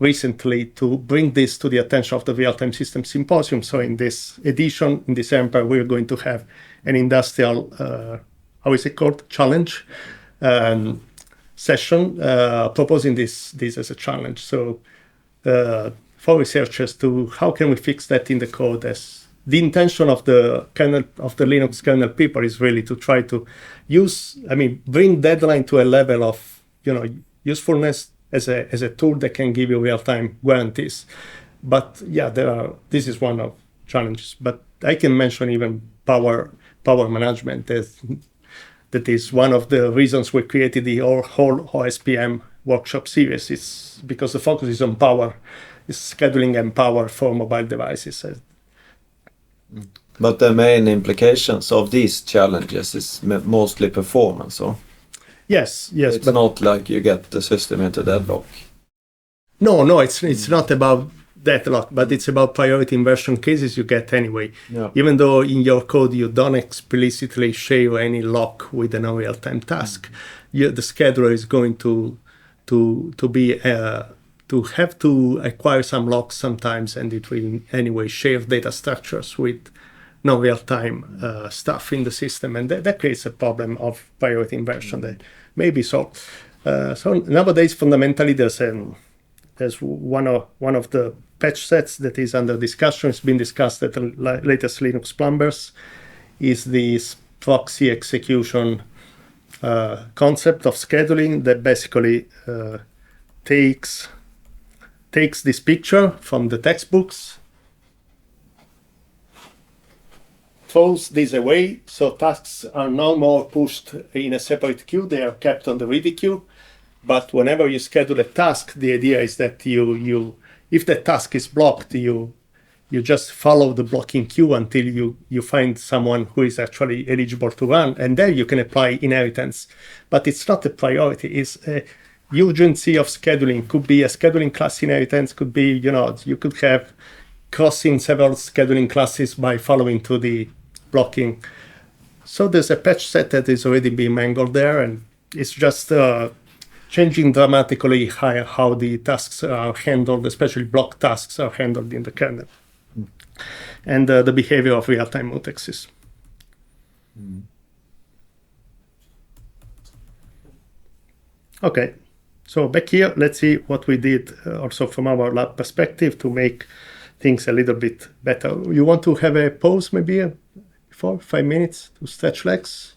recently to bring this to the attention of the Real-Time System Symposium. So in this edition, in December, we're going to have an industrial, how is it called, challenge session, proposing this as a challenge. So for researchers to how can we fix that in the code, as the intention of the kernel, of the Linux kernel people, is really to try to bring deadline to a level of usefulness as a tool that can give you real-time guarantees. But yeah, this is one of challenges. But I can mention even power management. That is one of the reasons we created the whole OSPM workshop series. It's because the focus is on power, is scheduling and power for mobile devices. But the main implications of these challenges is mostly performance, or? Yes. It's not like you get the system into deadlock. No, it's not about deadlock, but it's about priority inversion cases you get anyway. Yeah. Even though in your code you don't explicitly share any lock with a non-real-time task, the scheduler is going to have to acquire some locks sometimes, and it will anyway share data structures with non-real-time stuff in the system, and that creates a problem of priority inversion that may be solved. So nowadays, fundamentally, there's one of the patch sets that is under discussion. It's been discussed at the latest Linux Plumbers, is this proxy execution concept of scheduling that basically takes this picture from the textbooks throws this away, so tasks are no more pushed in a separate queue, they are kept on the ready queue. But whenever you schedule a task, the idea is that if the task is blocked, you just follow the blocking queue until you find someone who is actually eligible to run, and there you can apply inheritance. But it's not a priority, it's a urgency of scheduling. Could be a scheduling class inheritance, could be, you could have crossing several scheduling classes by following to the blocking. So there's a patch set that is already being mangled there, and it's just changing dramatically how the tasks are handled, especially block tasks are handled in the kernel. And the behavior of real-time mutexes. Okay, so back here, let's see what we did also from our lab perspective to make things a little bit better. You want to have a pause maybe for 5 minutes to stretch legs?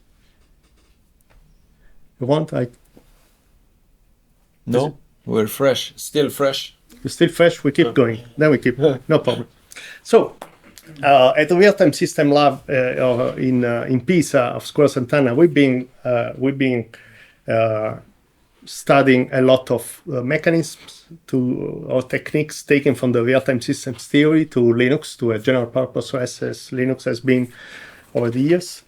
You want? No, we're fresh, still fresh. You're still fresh? We keep going. Then we keep, no problem. So, at the Real-Time System Lab in Pisa of Scuola Sant'Anna, we've been studying a lot of mechanisms or techniques taken from the real-time systems theory to Linux, to a general purpose OS as Linux has been over the years,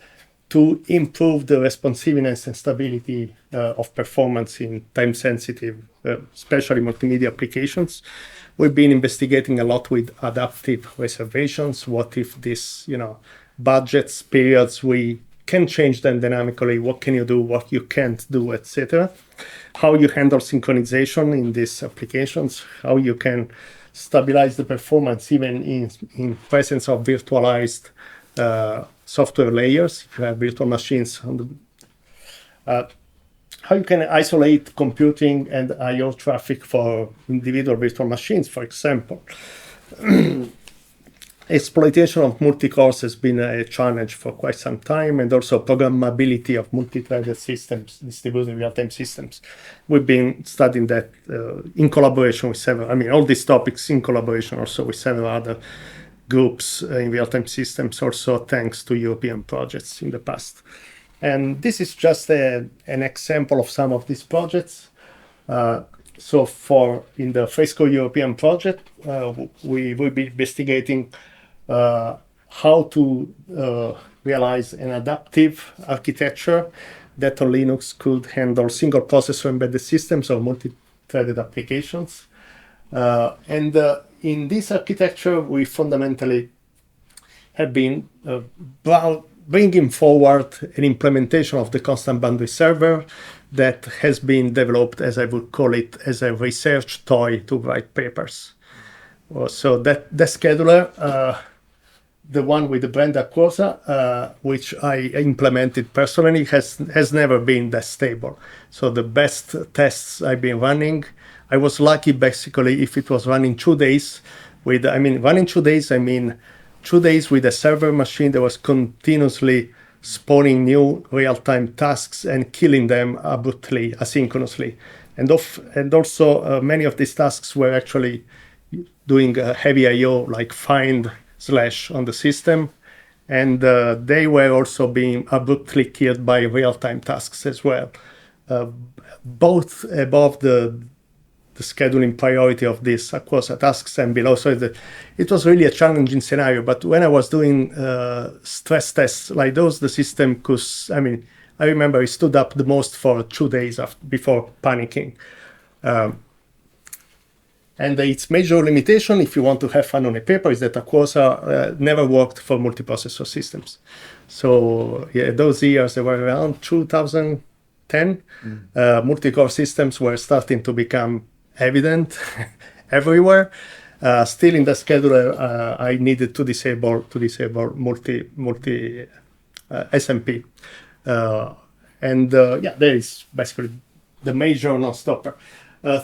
to improve the responsiveness and stability of performance in time-sensitive, especially multimedia applications. We've been investigating a lot with adaptive reservations. What if this, budgets, periods, we can change them dynamically? What can you do? What you can't do, etc. How you handle synchronization in these applications? How you can stabilize the performance even in presence of virtualized software layers, if you have virtual machines on the how you can isolate computing and I/O traffic for individual virtual machines, for example. Exploitation of multi-cores has been a challenge for quite some time, and also programmability of multi-threaded systems, distributed real-time systems. We've been studying that in collaboration with all these topics in collaboration also with several other groups in real-time systems, also thanks to European projects in the past. And this is just an example of some of these projects. So in the Fresco European project, we will be investigating how to realize an adaptive architecture that on Linux could handle single processor embedded systems or multi-threaded applications. And in this architecture, we fundamentally have been bringing forward an implementation of the constant boundary server that has been developed, as I would call it, as a research toy to write papers. So that the scheduler, the one with the brand Aquosa, which I implemented personally, has never been that stable. So the best tests I've been running, I was lucky basically if it was running 2 days running 2 days, 2 days with a server machine that was continuously spawning new real-time tasks and killing them abruptly, asynchronously. And also many of these tasks were actually doing heavy I/O like find / on the system. And they were also being abruptly killed by real-time tasks as well, both above the scheduling priority of these Aquosa tasks and below. So it was really a challenging scenario. But when I was doing stress tests like those, the system could, I remember it stood up the most for 2 days before panicking. And its major limitation, if you want to have fun on a paper, is that Aquosa never worked for multiprocessor systems. So yeah, those years, they were around 2010. Multi-core systems were starting to become evident everywhere. Still in the scheduler, I needed to disable multi SMP. There is basically the major non-stopper.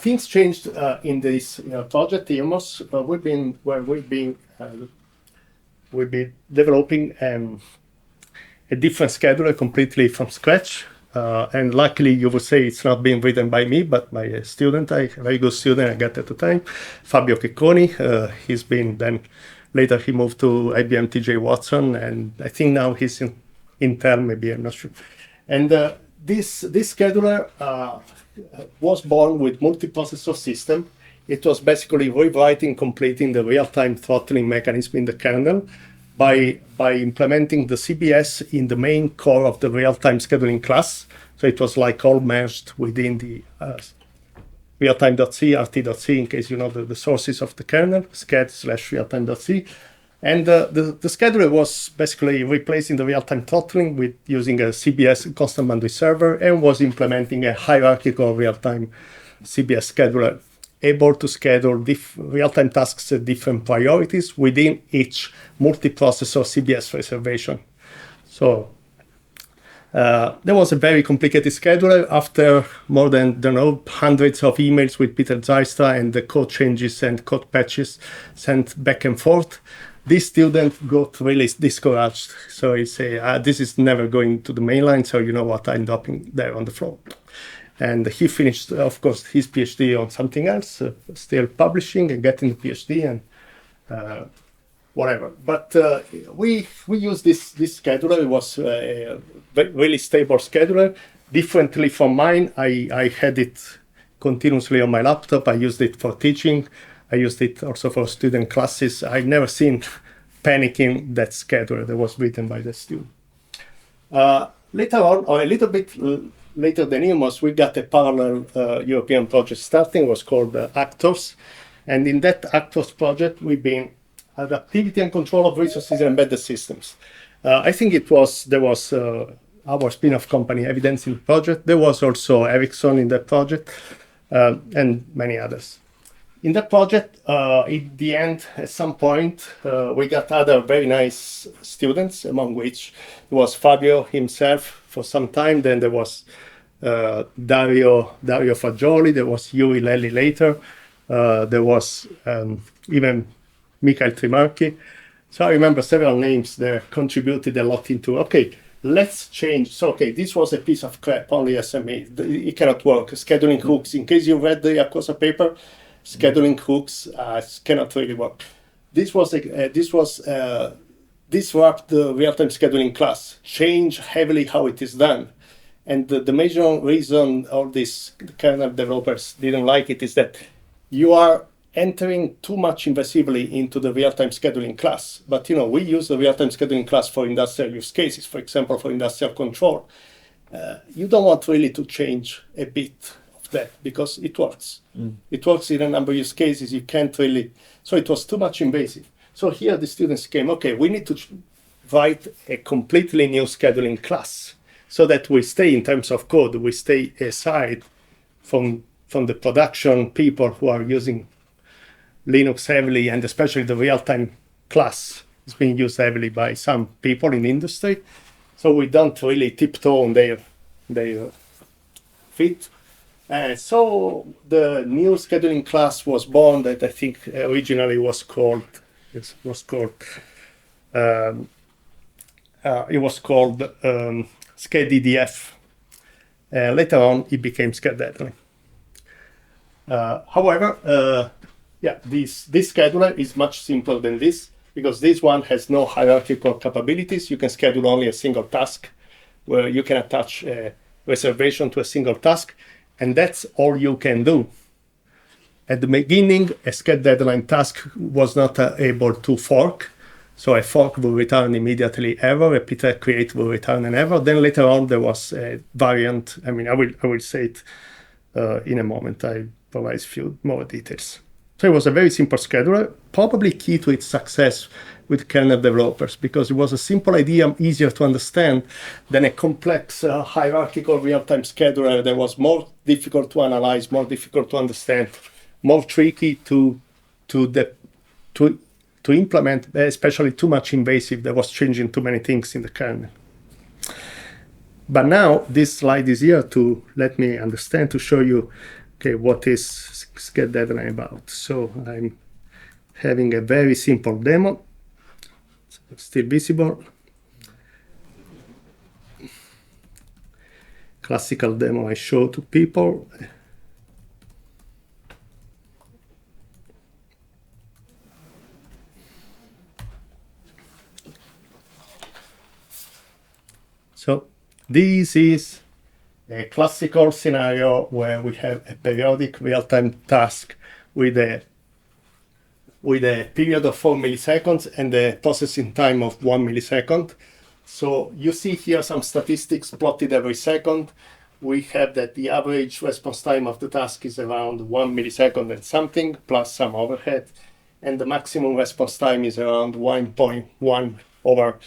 Things changed in this project, EMOS. We've been developing a different scheduler completely from scratch. And luckily, you would say it's not being written by me, but by a student, a very good student I got at the time, Fabio Checconi. He's been then Later, he moved to IBM TJ Watson, and I think now he's in Intel, maybe, I'm not sure. And this scheduler was born with multiprocessor system. It was basically rewriting, completing the real-time throttling mechanism in the kernel by implementing the CBS in the main core of the real-time scheduling class. So it was like all merged within the realtime.c, rt.c, in case you know the sources of the kernel, sched/realtime.c. And the scheduler was basically replacing the real-time throttling with using a CBS constant bandwidth server, and was implementing a hierarchical real-time CBS scheduler, able to schedule real-time tasks at different priorities within each multiprocessor CBS reservation. So there was a very complicated scheduler. After more than, I don't know, hundreds of emails with Peter Zijstra and the code changes and code patches sent back and forth, this student got really discouraged. So he said, this is never going to the mainline, so you know what, I'm dropping there on the floor. And he finished, of course, his PhD on something else, still publishing and getting the PhD and whatever. But we used this scheduler. It was a really stable scheduler. Differently from mine, I had it continuously on my laptop. I used it for teaching. I used it also for student classes. I've never seen panicking that scheduler that was written by the student. Later on, or a little bit later than EMOS, we got a parallel European project starting. It was called Actors. And in that Actors project, we've been adaptivity and control of resources and embedded systems. I think there was our spin-off company, Evidence, in the project. There was also Ericsson in that project, and many others. In that project, in the end, at some point, we got other very nice students, among which was Fabio himself for some time. Then there was Dario Fagioli. There was Yuri Lelli later. There was even Mikhail Trimarchi. So I remember several names that contributed a lot into, okay, let's change. So, okay, this was a piece of crap, only SME. It cannot work. Scheduling hooks. In case you read the Yakosa paper, scheduling hooks cannot really work. This disrupt the real-time scheduling class, change heavily how it is done. And the major reason all these kernel developers didn't like it is that you are entering too much invasively into the real-time scheduling class. But we use the real-time scheduling class for industrial use cases, for example, for industrial control. You don't want really to change a bit of that because it works. It works in a number of use cases. You can't really. So it was too much invasive. So here the students came, okay, we need to write a completely new scheduling class so that we stay, in terms of code, we stay aside from the production people who are using Linux heavily, and especially the real-time class is being used heavily by some people in the industry. So we don't really tiptoe on their feet. So the new scheduling class was born that I think originally was called SCHEDDF. Later on, it became SCHEDDEADLINE. However, this scheduler is much simpler than this, because this one has no hierarchical capabilities. You can schedule only a single task, where you can attach a reservation to a single task, and that's all you can do. At the beginning, a SCHEDDEADLINE task was not able to fork, so a fork will return immediately error, a pthread create will return an error. Then later on, there was a variant. I will say it in a moment. I provide a few more details. So it was a very simple scheduler, probably key to its success with kernel developers, because it was a simple idea, easier to understand than a complex hierarchical real-time scheduler that was more difficult to analyze, more difficult to understand, more tricky to implement, especially too much invasive, that was changing too many things in the kernel. But now this slide is here to let me understand, to show you, okay, what is SCHEDDEADLINE about. So I'm having a very simple demo, still visible. Classical demo I show to people. So this is a classical scenario where we have a periodic real-time task with a period of 4 milliseconds and a processing time of 1 millisecond. So you see here some statistics plotted every second. We have that the average response time of the task is around 1 millisecond and something, plus some overhead. And the maximum response time is around 1.1 over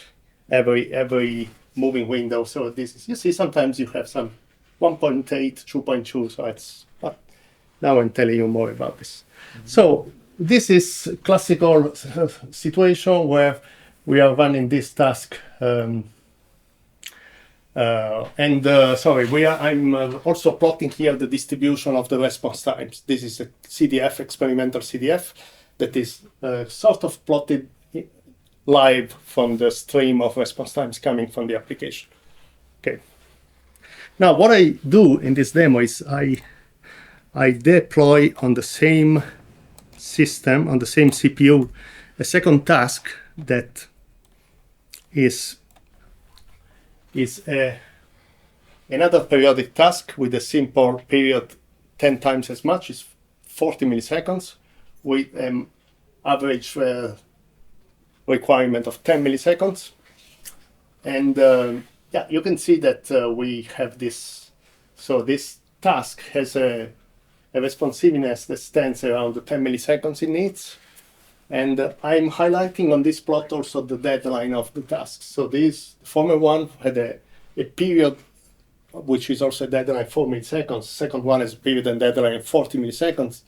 every moving window. So this is, you see, sometimes you have some 1.8, 2.2. So it's, but now I'm telling you more about this. So this is classical situation where we are running this task. Sorry, I'm also plotting here the distribution of the response times. This is a CDF, experimental CDF, that is sort of plotted live from the stream of response times coming from the application. Okay. Now, what I do in this demo is I deploy on the same system, on the same CPU, a second task that is another periodic task with a simple period 10 times as much, is 40 milliseconds, with an average requirement of 10 milliseconds. And yeah, you can see that we have this. So this task has a responsiveness that stands around the 10 milliseconds it needs. And I'm highlighting on this plot also the deadline of the tasks. So this former one had a period which is also a deadline 4 milliseconds. Second one has a period and deadline 40 milliseconds.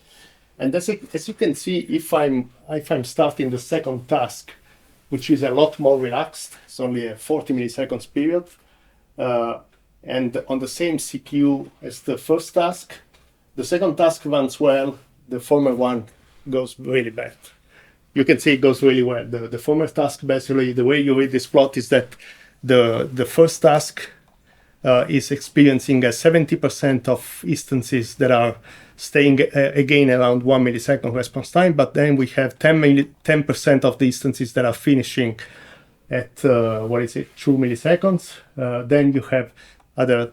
And as you can see, if I'm starting the second task, which is a lot more relaxed, it's only a 40 milliseconds period, and on the same CPU as the first task, the second task runs well, the former one goes really bad. You can see it goes really well. The former task, basically, the way you read this plot is that the first task is experiencing a 70% of instances that are staying again around 1 millisecond response time, but then we have 10% of the instances that are finishing at 2 milliseconds. Then you have other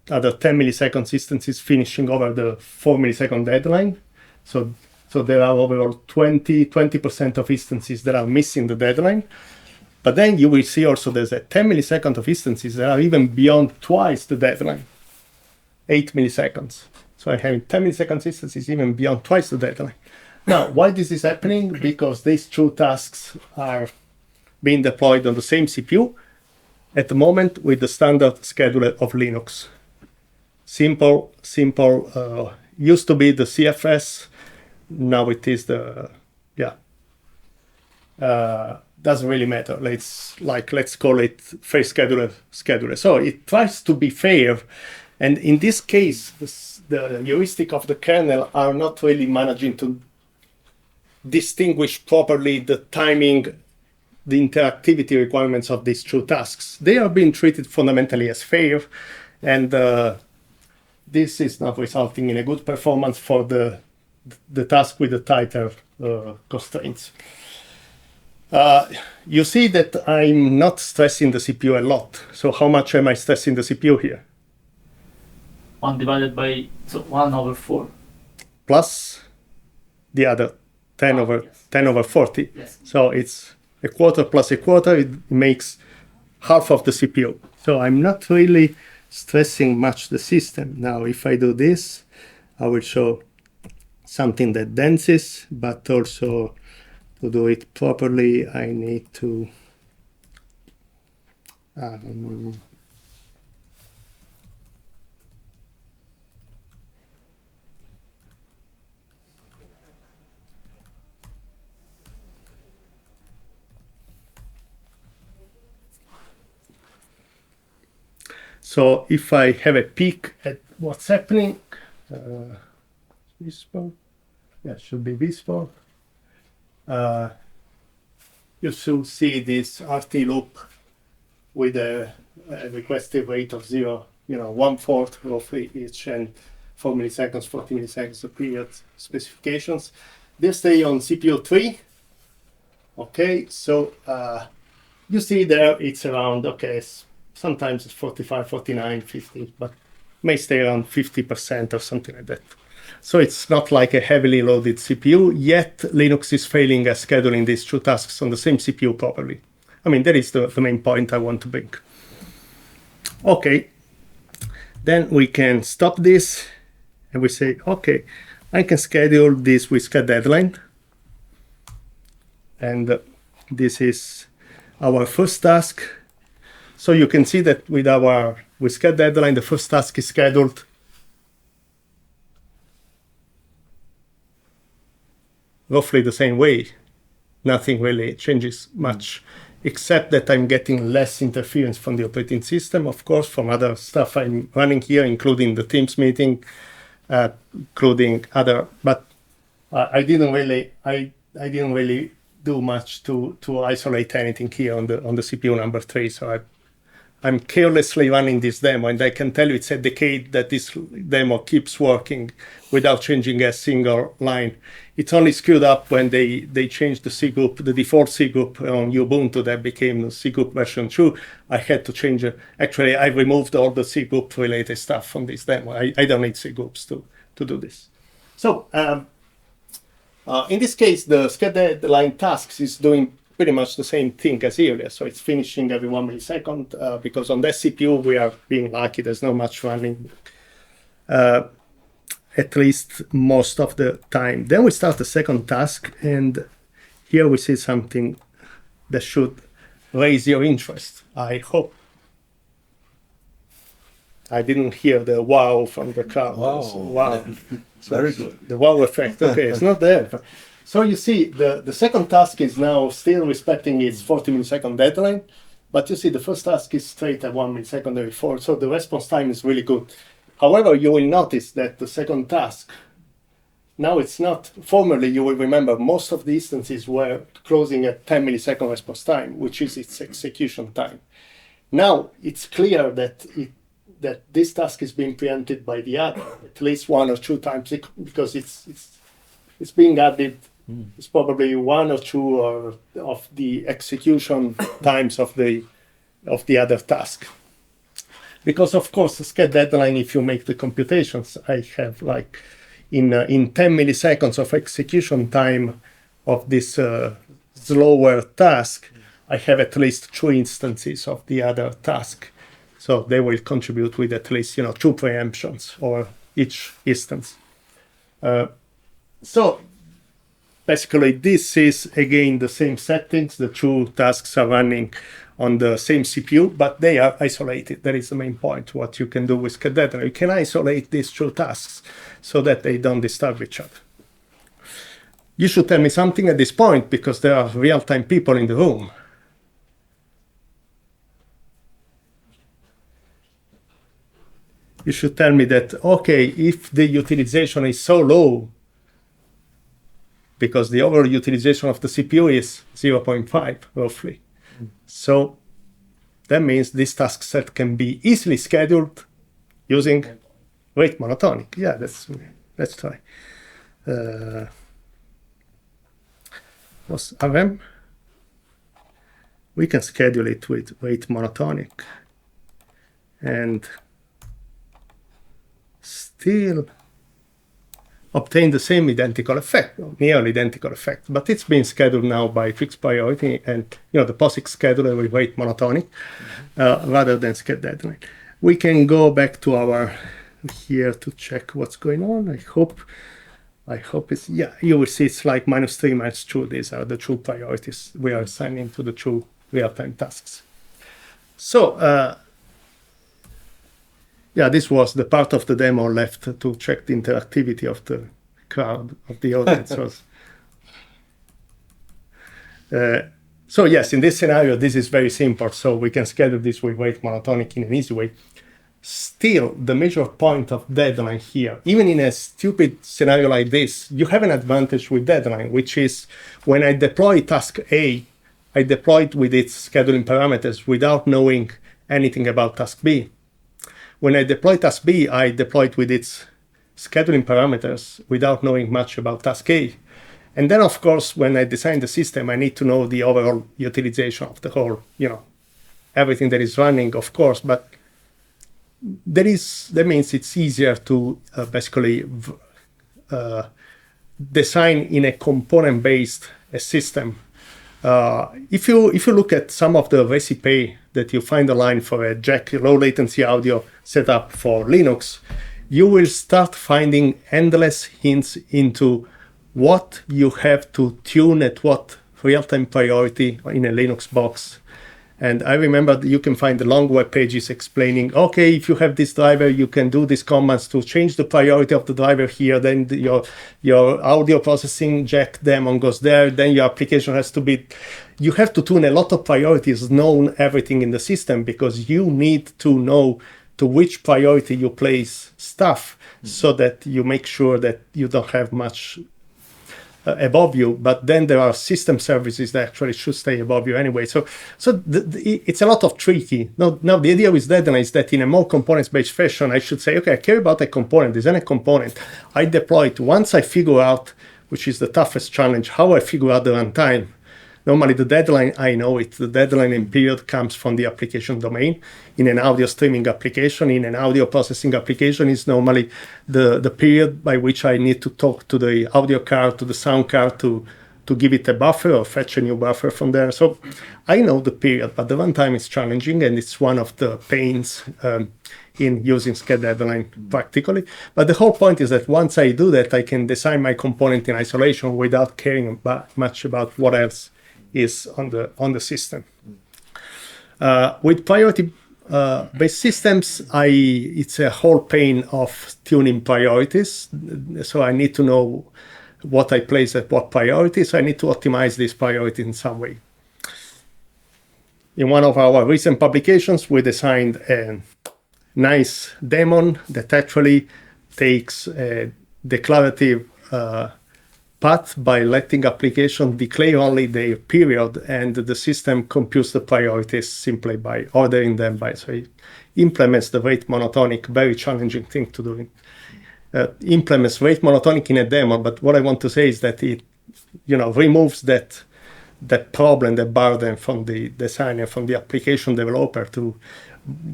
10 milliseconds instances finishing over the 4 millisecond deadline. So there are overall 20% of instances that are missing the deadline. But then you will see also there's a 10 millisecond of instances that are even beyond twice the deadline, 8 milliseconds. So I'm having 10 milliseconds instances even beyond twice the deadline. Now, why this is happening? Because these two tasks are being deployed on the same CPU at the moment with the standard scheduler of Linux. Simple, used to be the CFS, now it is the, doesn't really matter. Let's call it fair scheduler. So it tries to be fair. And in this case, the heuristic of the kernel are not really managing to distinguish properly the timing, the interactivity requirements of these two tasks. They are being treated fundamentally as fair, and this is not resulting in a good performance for the task with the tighter constraints. You see that I'm not stressing the CPU a lot. So how much am I stressing the CPU here? 1 divided by 1 over 4. Plus the other 10 over 40. Yes. So it's a quarter plus a quarter. It makes half of the CPU. So I'm not really stressing much the system. Now, if I do this, I will show something that denses, but also to do it properly, I need to so if I have a peek at what's happening, visible, yeah, it should be visible. You should see this RT loop with a requested rate of 0, 1/4 roughly each, and 4 milliseconds, 40 milliseconds of period specifications. They stay on CPU 3. Okay, so you see there it's around, sometimes it's 45, 49, 50, but may stay around 50% or something like that. So it's not like a heavily loaded CPU, yet Linux is failing at scheduling these two tasks on the same CPU properly. I mean, that is the main point I want to make. Okay, then we can stop this and we say, okay, I can schedule this with scheddeadline. And this is our first task. So you can see that with scheddeadline, the first task is scheduled roughly the same way. Nothing really changes much, except that I'm getting less interference from the operating system, of course, from other stuff I'm running here, including the Teams meeting, including other. But I didn't really do much to isolate anything here on the CPU number 3. So I'm carelessly running this demo, and I can tell you it's a decade that this demo keeps working without changing a single line. It's only screwed up when they changed the cgroup, the default cgroup on Ubuntu that became the cgroup version 2. I had to change it. Actually, I removed all the cgroup related stuff from this demo. I don't need cgroups to do this. So in this case, the scheddeadline tasks is doing pretty much the same thing as earlier. So it's finishing every 1 millisecond because on that CPU we are being lucky. There's not much running, at least most of the time. Then we start the second task, and here we see something that should raise your interest, I hope. I didn't hear the wow from the crowd. Wow. Very good. The wow effect. Okay, it's not there. So you see, the second task is now still respecting its 40 millisecond deadline, but you see the first task is straight at 1 millisecond every 4, so the response time is really good. However, you will notice that the second task, now it's not, formerly you will remember most of the instances were closing at 10 millisecond response time, which is its execution time. Now it's clear that this task is being preempted by the other, at least 1 or 2 times, because it's being added. It's probably 1 or 2 of the execution times of the other task. Because of course, the scheddeadline, if you make the computations, I have like in 10 milliseconds of execution time of this slower task, I have at least 2 instances of the other task. So they will contribute with at least 2 preemptions over each instance. So basically, this is again the same settings. The 2 tasks are running on the same CPU, but they are isolated. That is the main point. What you can do with scheddeadline, you can isolate these 2 tasks so that they don't disturb each other. You should tell me something at this point because there are real-time people in the room. You should tell me that, okay, if the utilization is so low, because the overall utilization of the CPU is 0.5 roughly. So that means this task set can be easily scheduled using rate monotonic. Yeah, let's try. What's RM? We can schedule it with rate monotonic and still obtain the same identical effect, nearly identical effect, but it's being scheduled now by fixed priority and the POSIX scheduler with rate monotonic rather than scheddeadline. We can go back to our here to check what's going on. I hope it's, yeah, you will see it's like -3, -2. These are the 2 priorities we are assigning to the 2 real-time tasks. So yeah, this was the part of the demo left to check the interactivity of the crowd, of the audience. So yes, in this scenario, this is very simple. So we can schedule this with rate monotonic in an easy way. Still, the major point of deadline here, even in a stupid scenario like this, you have an advantage with deadline, which is when I deploy task A, I deploy it with its scheduling parameters without knowing anything about task B. When I deploy task B, I deploy it with its scheduling parameters without knowing much about task A. And then, of course, when I design the system, I need to know the overall utilization of the whole, everything that is running, of course, but that means it's easier to basically design in a component-based system. If you look at some of the recipe that you find online for a jack low latency audio setup for Linux, you will start finding endless hints into what you have to tune at what real-time priority in a Linux box. And I remember that you can find the long web pages explaining, okay, if you have this driver, you can do these commands to change the priority of the driver here, then your audio processing jack daemon goes there, then your application has to be, you have to tune a lot of priorities, know everything in the system, because you need to know to which priority you place stuff, so that you make sure that you don't have much above you, but then there are system services that actually should stay above you anyway. So it's a lot of tricky. Now the idea with Deadline is that in a more components-based fashion, I should say, okay, I care about a component, design a component. I deploy it. Once I figure out, which is the toughest challenge, how I figure out the runtime. Normally the deadline, I know it. The deadline and period comes from the application domain. In an audio streaming application, in an audio processing application, is normally the period by which I need to talk to the audio card, to the sound card, to give it a buffer or fetch a new buffer from there. So I know the period, but the runtime is challenging, and it's one of the pains in using SCHED-deadline practically. But the whole point is that once I do that, I can design my component in isolation without caring much about what else is on the system. With priority-based systems, it's a whole pain of tuning priorities. So I need to know what I place at what priority. So I need to optimize this priority in some way. In one of our recent publications, we designed a nice daemon that actually takes a declarative path by letting application declare only their period, and the system computes the priorities simply by ordering them by. So it implements the rate monotonic, very challenging thing to do. Implements rate monotonic in a demo, but what I want to say is that it, removes that problem, the burden from the designer, from the application developer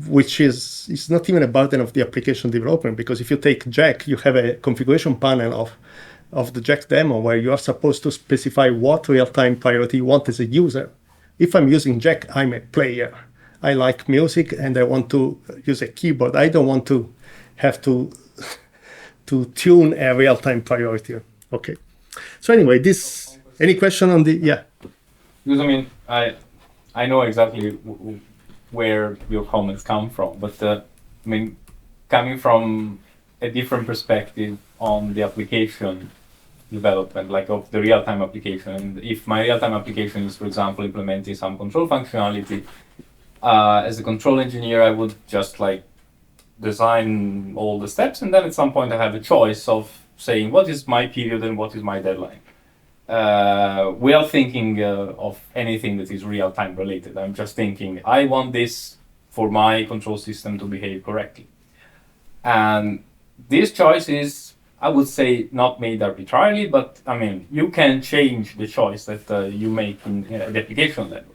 which is not even a burden of the application developer, because if you take Jack, you have a configuration panel of the Jack demo where you are supposed to specify what real-time priority you want as a user. If I'm using Jack, I'm a player. I like music and I want to use a keyboard. I don't want to have to tune a real-time priority. Okay. So anyway, any question on the, yeah? Because I know exactly where your comments come from, but coming from a different perspective on the application development, like of the real-time application. And if my real-time application is, for example, implementing some control functionality, as a control engineer, I would just design all the steps, and then at some point I have a choice of saying what is my period and what is my deadline. We are thinking of anything that is real-time related. I'm just thinking, I want this for my control system to behave correctly. And this choice is, I would say, not made arbitrarily, but you can change the choice that you make in the application level.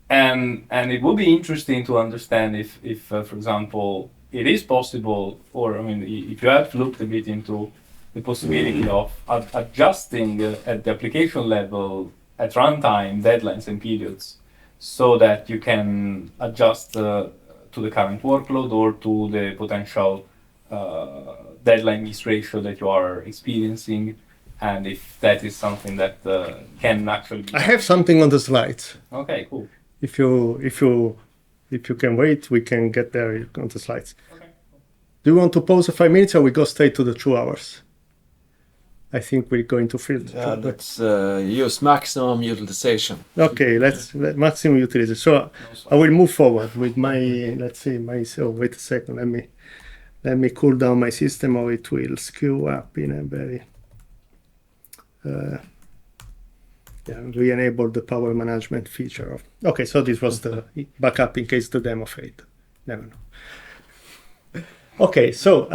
And it would be interesting to understand if for example, it is possible, or if you have looked a bit into the possibility of adjusting at the application level at runtime deadlines and periods, so that you can adjust to the current workload or to the potential deadline miss ratio that you are experiencing, and if that is something that can actually be done. I have something on the slides. Okay, cool. If you can wait, we can get there on the slides. Okay. Do you want to pause 5 minutes, or we go straight to the 2 hours? I think we're going to fill. Yeah, let's use maximum utilization. Okay, let's maximum utilization. So I will move forward with my, wait a second, let me cool down my system, or it will skew up in a very, re-enable the power management feature. Okay, so this was the backup in case the demo failed. Never know. Okay, so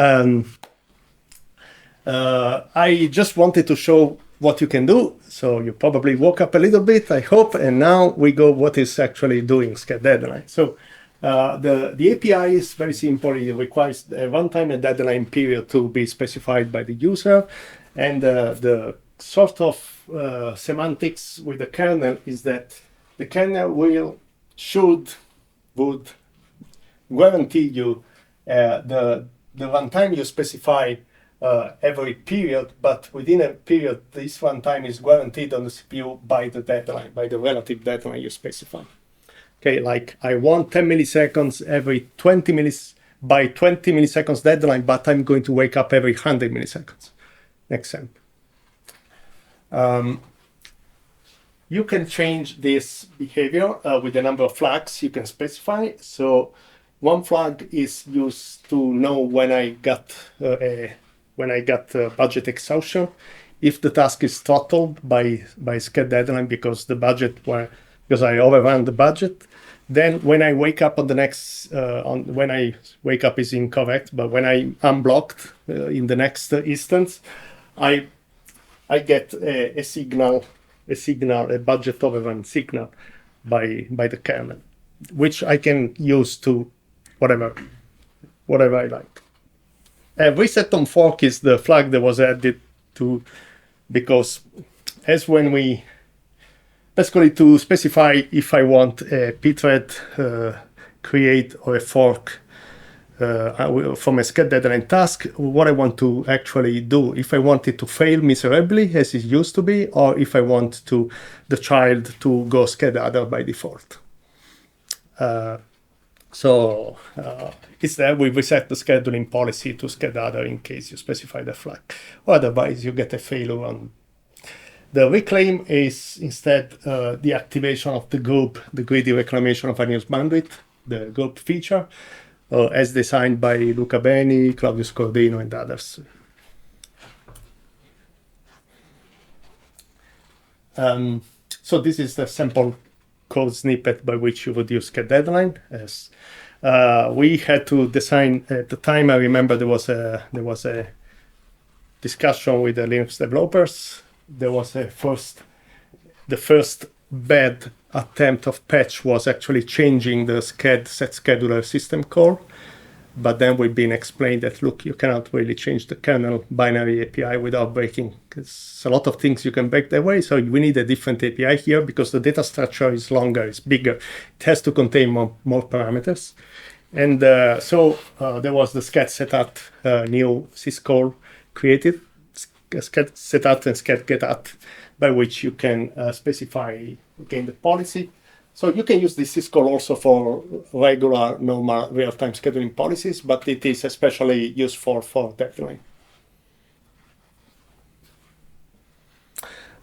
I just wanted to show what you can do. So you probably woke up a little bit, I hope, and now we go what is actually doing sched deadline. So the API is very simple. It requires a runtime and deadline period to be specified by the user, and the sort of semantics with the kernel is that the kernel would guarantee you the runtime you specify every period, but within a period, this runtime is guaranteed on the CPU by the deadline, by the relative deadline you specify. Okay, like I want 10 milliseconds every 20 by 20 milliseconds deadline, but I'm going to wake up every 100 milliseconds. Next example. You can change this behavior with the number of flags you can specify. So one flag is used to know when I got a budget exhaustion, if the task is throttled by sched deadline because I overran the budget. Then when I wake up on the next, when I wake up is incorrect, but when I unblocked in the next instance, I get a signal, a budget overrun signal by the kernel, which I can use to whatever I like. Reset on fork is the flag that was added to, because as when we basically to specify if I want a pthread create or a fork from a sched deadline task, what I want to actually do, if I want it to fail miserably as it used to be, or if I want the child to go sched other by default. So it's there. We reset the scheduling policy to sched other in case you specify the flag. Otherwise, you get a failure on. The reclaim is instead the activation of the GRUB, the greedy reclamation of unused bandwidth, the GRUB feature, as designed by Luca Beni, Claudius Cordino, and others. So this is the sample code snippet by which you would use sched deadline. As we had to design at the time, I remember there was a discussion with the Linux developers. There was the first bad attempt of patch was actually changing the set scheduler system call. But then we've been explained that, look, you cannot really change the kernel binary API without breaking. It's a lot of things you can break that way. So we need a different API here because the data structure is longer, it's bigger. It has to contain more parameters. And so there was the sched setat new syscall created, sched setat and sched getat, by which you can specify again the policy. So you can use this syscall also for regular, normal, real-time scheduling policies, but it is especially useful for deadline.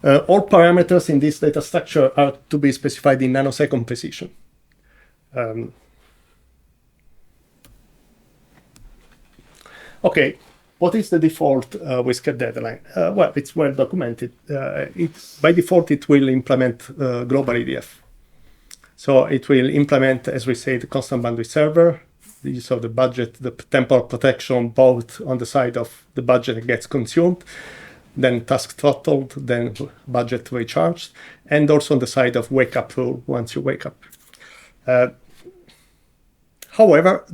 All parameters in this data structure are to be specified in nanosecond precision. Okay, what is the default with sched deadline? Well, it's well documented. By default, it will implement global EDF. So it will implement, as we say, the constant bandwidth server, so the budget, the temporal protection, both on the side of the budget that gets consumed, then task throttled, then budget recharged, and also on the side of wake up rule once you wake up. However,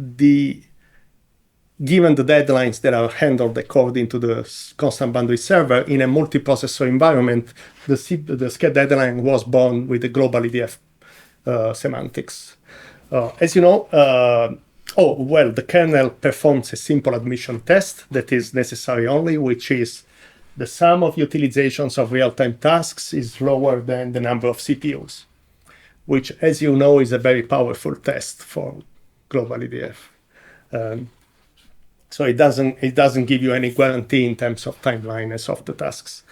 given the deadlines that are handled according to the constant bandwidth server in a multiprocessor environment, the sched deadline was born with the global EDF semantics. As you know, the kernel performs a simple admission test that is necessary only, which is the sum of utilizations of real-time tasks is lower than the number of CPUs, which, as you know, is a very powerful test for global EDF. So it doesn't give you any guarantee in terms of timeliness of the tasks.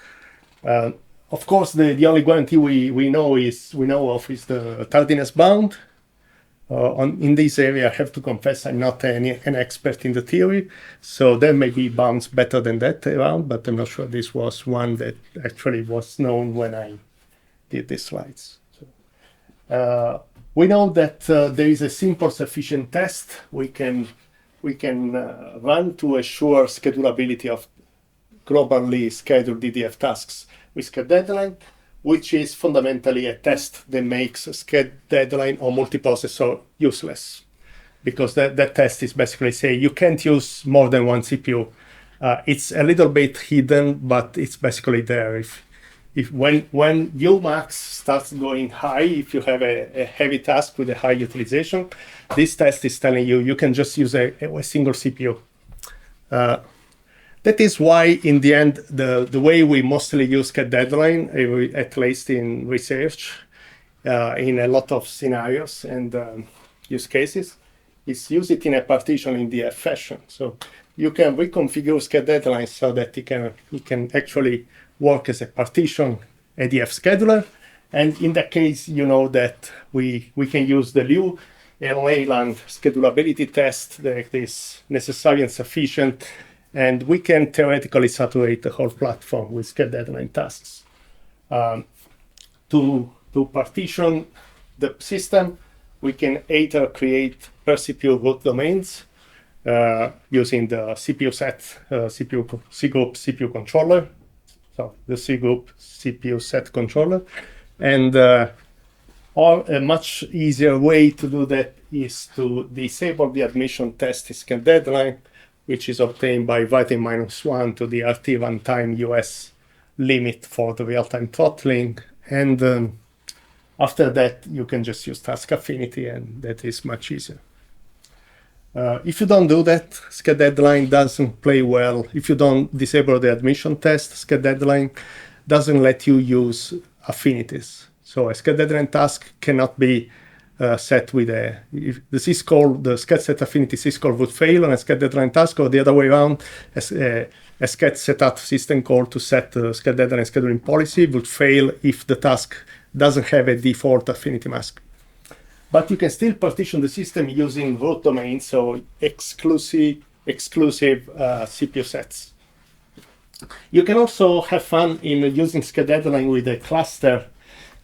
Of course, the only guarantee we know of is the tardiness bound. In this area, I have to confess I'm not an expert in the theory, so there may be bounds better than that around, but I'm not sure this was one that actually was known when I did these slides. So, we know that there is a simple sufficient test we can run to assure schedulability of globally scheduled DDF tasks with sched deadline, which is fundamentally a test that makes sched deadline or multiprocessor useless. Because that test is basically saying you can't use more than one CPU. It's a little bit hidden, but it's basically there. When Umax starts going high, if you have a heavy task with a high utilization, this test is telling you can just use a single CPU. That is why, in the end, the way we mostly use sched deadline, at least in research, in a lot of scenarios and use cases, is use it in a partition in DF fashion. So you can reconfigure sched deadline so that it can actually work as a partition ADF scheduler. And in that case, you know that we can use the Liu and Leyland schedulability test that is necessary and sufficient. And we can theoretically saturate the whole platform with sched deadline tasks. To partition the system, we can either create per CPU root domains using the CPU set, cgroup CPU controller, so the cgroup CPU set controller. And or a much easier way to do that is to disable the admission test sched deadline, which is obtained by writing -1 to the RT runtime US limit for the real-time throttling. And after that, you can just use task affinity, and that is much easier. If you don't do that, sched deadline doesn't play well. If you don't disable the admission test, sched deadline doesn't let you use affinities. So a sched deadline task cannot be set with if the syscall, the sched set affinity syscall would fail on a sched deadline task, or the other way around, a sched setup system call to set the sched deadline scheduling policy would fail if the task doesn't have a default affinity mask. But you can still partition the system using root domains, so exclusive CPU sets. You can also have fun in using sched deadline with a cluster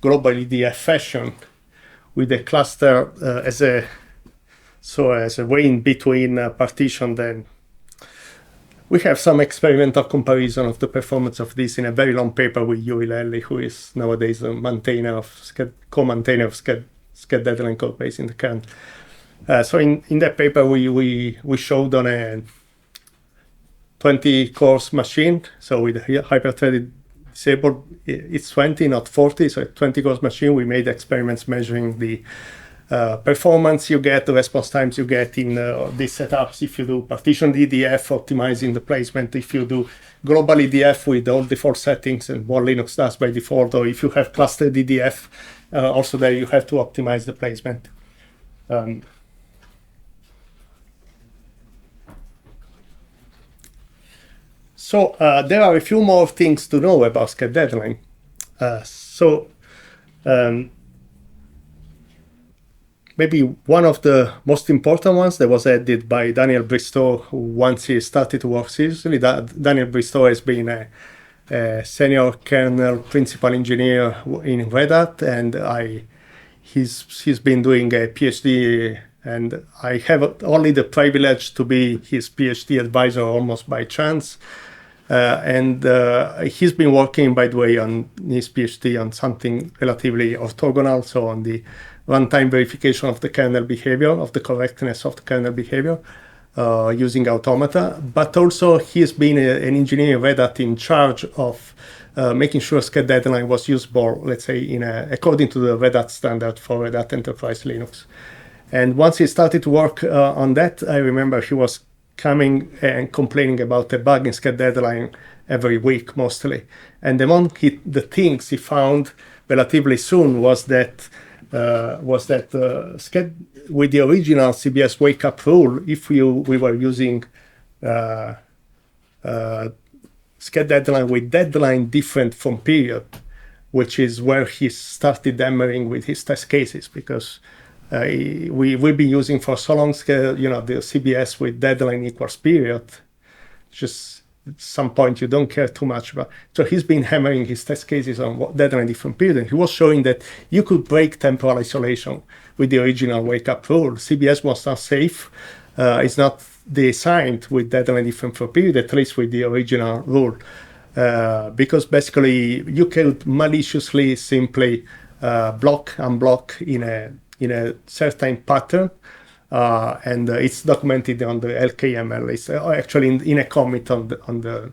globally DF fashion, with a cluster as a way in between partition. Then we have some experimental comparison of the performance of this in a very long paper with Yuri Lelli, who is nowadays a maintainer of co-maintainer of sched deadline code base in the kernel. So in that paper, we showed on a 20 cores machine, so with a hyper-threaded disabled, it's 20, not 40, so a 20 cores machine. We made experiments measuring the performance you get, the response times you get in these setups if you do partition DDF, optimizing the placement, if you do global EDF with all default settings and what Linux does by default, or if you have cluster DDF, also there you have to optimize the placement. So there are a few more things to know about sched deadline. Maybe one of the most important ones that was added by Daniel Bristow once he started to work seriously. Daniel Bristow has been a senior kernel principal engineer in Red Hat, and he's been doing a PhD, and I have only the privilege to be his PhD advisor almost by chance. He's been working, by the way, on his PhD on something relatively orthogonal, so on the runtime verification of the kernel behavior, of the correctness of the kernel behavior, using automata. But also he's been an engineer in Red Hat in charge of making sure sched deadline was usable, let's say, according to the Red Hat standard for Red Hat Enterprise Linux. And once he started to work on that, I remember he was coming and complaining about a bug in sched deadline every week mostly. And among the things he found relatively soon was that with the original CBS wake-up rule, if we were using sched deadline with deadline different from period, which is where he started hammering with his test cases, because we've been using for so long, the CBS with deadline equals period. Just at some point you don't care too much about. So he's been hammering his test cases on deadline different period, and he was showing that you could break temporal isolation with the original wake-up rule. CBS was not safe. It's not designed with deadline different from period, at least with the original rule, because basically you could maliciously simply block, unblock in a certain pattern, and it's documented on the LKML. It's actually in a commit on the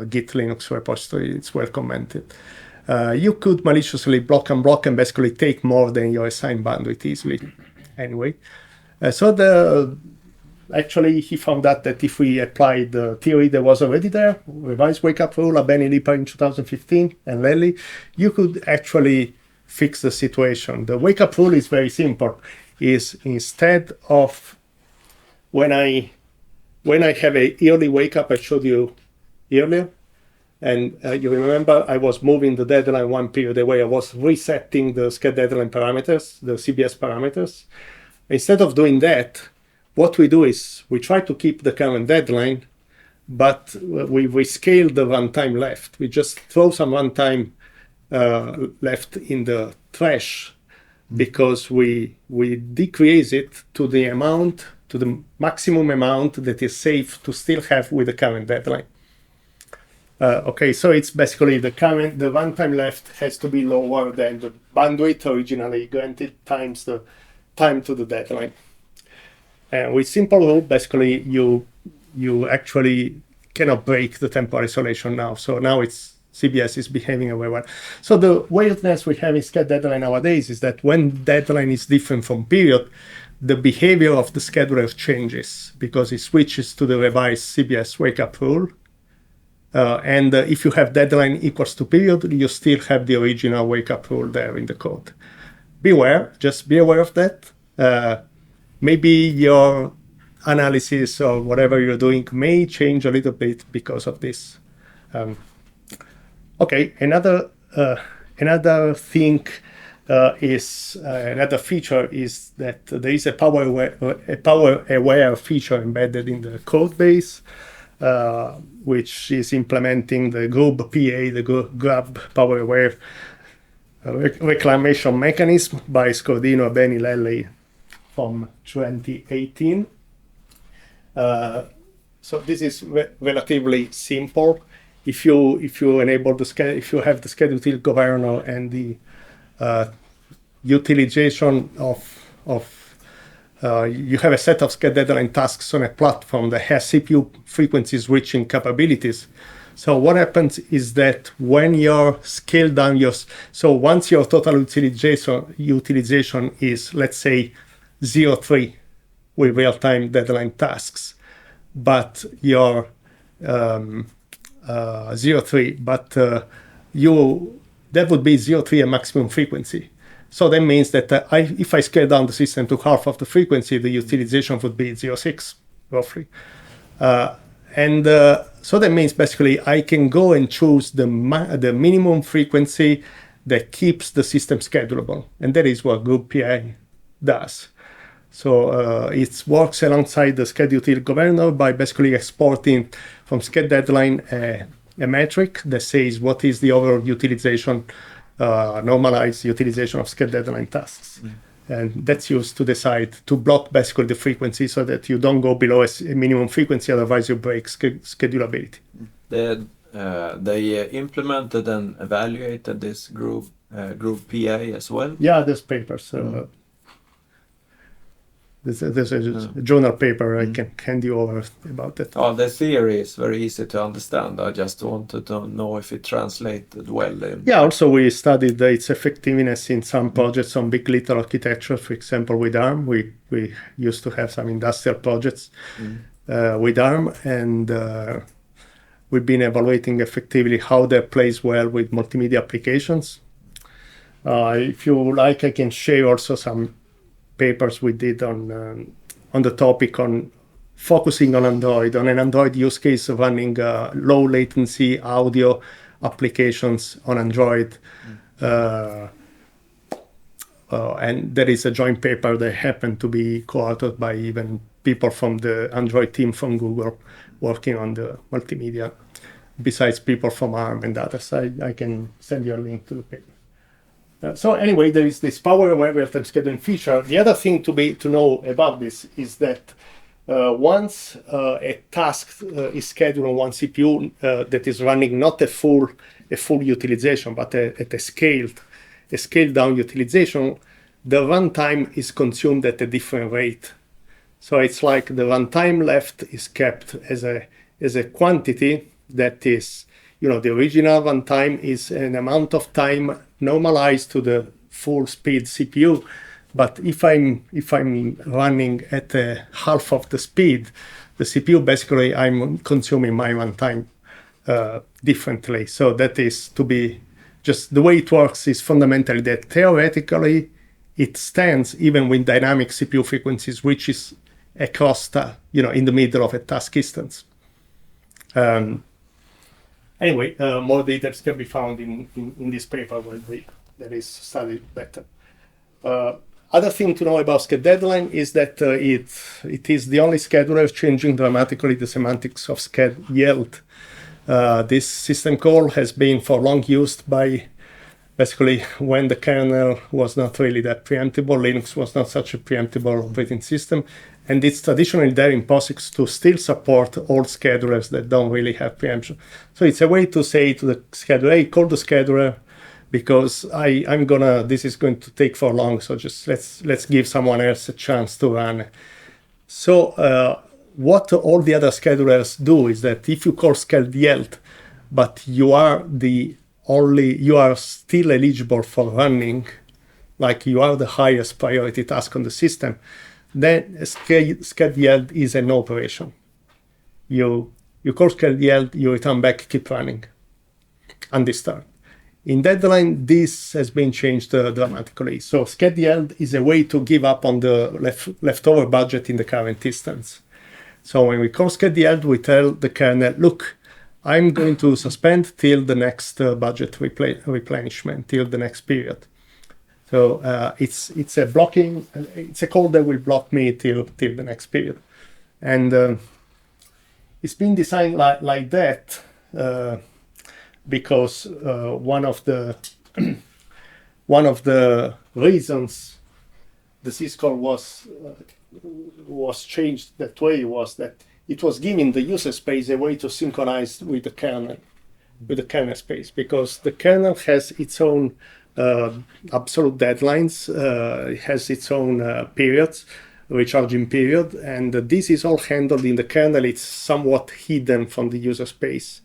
Git Linux repository. It's well commented. You could maliciously block and block and basically take more than your assigned bandwidth easily. Anyway, actually he found that if we applied the theory that was already there, revised wake-up rule of Benny Lipa in 2015 and Lely, you could actually fix the situation. The wake-up rule is very simple. Is instead of when I have a yearly wake-up I showed you earlier, and you remember I was moving the deadline one period away, I was resetting the sched deadline parameters, the CBS parameters. Instead of doing that, what we do is we try to keep the current deadline, but we scale the runtime left. We just throw some runtime left in the trash because we decrease it to the maximum amount that is safe to still have with the current deadline. Okay, so it's basically the runtime left has to be lower than the bandwidth originally granted times the time to the deadline. And with simple rule, basically you actually cannot break the temporal isolation now. So now CBS is behaving very well. So the weirdness we have in sched deadline nowadays is that when deadline is different from period, the behavior of the scheduler changes because it switches to the revised CBS wake-up rule. And if you have deadline equals to period, you still have the original wake-up rule there in the code. Just be aware of that. Maybe your analysis or whatever you're doing may change a little bit because of this. Okay, another thing another feature is that there is a power-aware feature embedded in the code base, which is implementing the GRUB PA, the GRUB power-aware reclamation mechanism by Scordino, Benny, Lely from 2018. So this is relatively simple. If you enable if you have the schedule util governor and the utilization you have a set of sched deadline tasks on a platform that has CPU frequencies reaching capabilities. So what happens is that when you scale down so once your total utilization is, let's say, 0.3 with real-time deadline tasks, but your 0.3, but that would be 0.3 a maximum frequency. So that means that if I scale down the system to half of the frequency, the utilization would be 0.6 roughly. So that means basically I can go and choose the minimum frequency that keeps the system schedulable, and that is what GRUB PA does. So it works alongside the schedule util governor by basically exporting from sched deadline a metric that says what is the overall utilization, normalized utilization of sched deadline tasks. And that's used to decide to block basically the frequency so that you don't go below a minimum frequency, otherwise you break schedulability. They implemented and evaluated this GRUB PA as well? Yeah, there's papers. There's a journal paper I can hand you over about that. Oh, the theory is very easy to understand. I just wanted to know if it translated well. Yeah, also we studied its effectiveness in some projects on big little architecture. For example, with ARM, we used to have some industrial projects with ARM, and we've been evaluating effectively how that plays well with multimedia applications. If you like, I can share also some papers we did on the topic on focusing on Android, on an Android use case of running low latency audio applications on Android. And there is a joint paper that happened to be co-authored by even people from the Android team from Google working on the multimedia, besides people from ARM and others. I can send you a link to the paper. So anyway, there is this power-aware real-time scheduling feature. The other thing to know about this is that Once a task is scheduled on one CPU that is running not a full utilization, but at a scaled down utilization, the runtime is consumed at a different rate. So it's like the runtime left is kept as a quantity that is, the original runtime is an amount of time normalized to the full speed CPU. But if I'm running at half of the speed, the CPU, basically I'm consuming my runtime differently. So that is to be just the way it works is fundamentally that theoretically it stands even with dynamic CPU frequencies, which is across in the middle of a task instance. Anyway, more details can be found in this paper that is studied better. Other thing to know about sched_deadline is that it is the only scheduler changing dramatically the semantics of sched_yield. This system call has been for long used by basically when the kernel was not really that preemptible. Linux was not such a preemptible operating system. And it's traditionally there in POSIX to still support old schedulers that don't really have preemption. So it's a way to say to the scheduler, hey, call the scheduler, because this is going to take for long, so just let's give someone else a chance to run. So what all the other schedulers do is that if you call sched_yield, but you are still eligible for running, like you are the highest priority task on the system, then sched_yield is an operation. You call sched_yield, you return back, keep running, undisturbed. In deadline, this has been changed dramatically. So sched_yield is a way to give up on the leftover budget in the current instance. So when we call sched_yield, we tell the kernel, look, I'm going to suspend till the next budget replenishment, till the next period. So it's a blocking. It's a call that will block me till the next period, and it's been designed like that because one of the reasons the syscall was changed that way was that it was giving the user space a way to synchronize with the kernel space, because the kernel has its own absolute deadlines, it has its own periods, recharging period, and this is all handled in the kernel. It's somewhat hidden from the user space.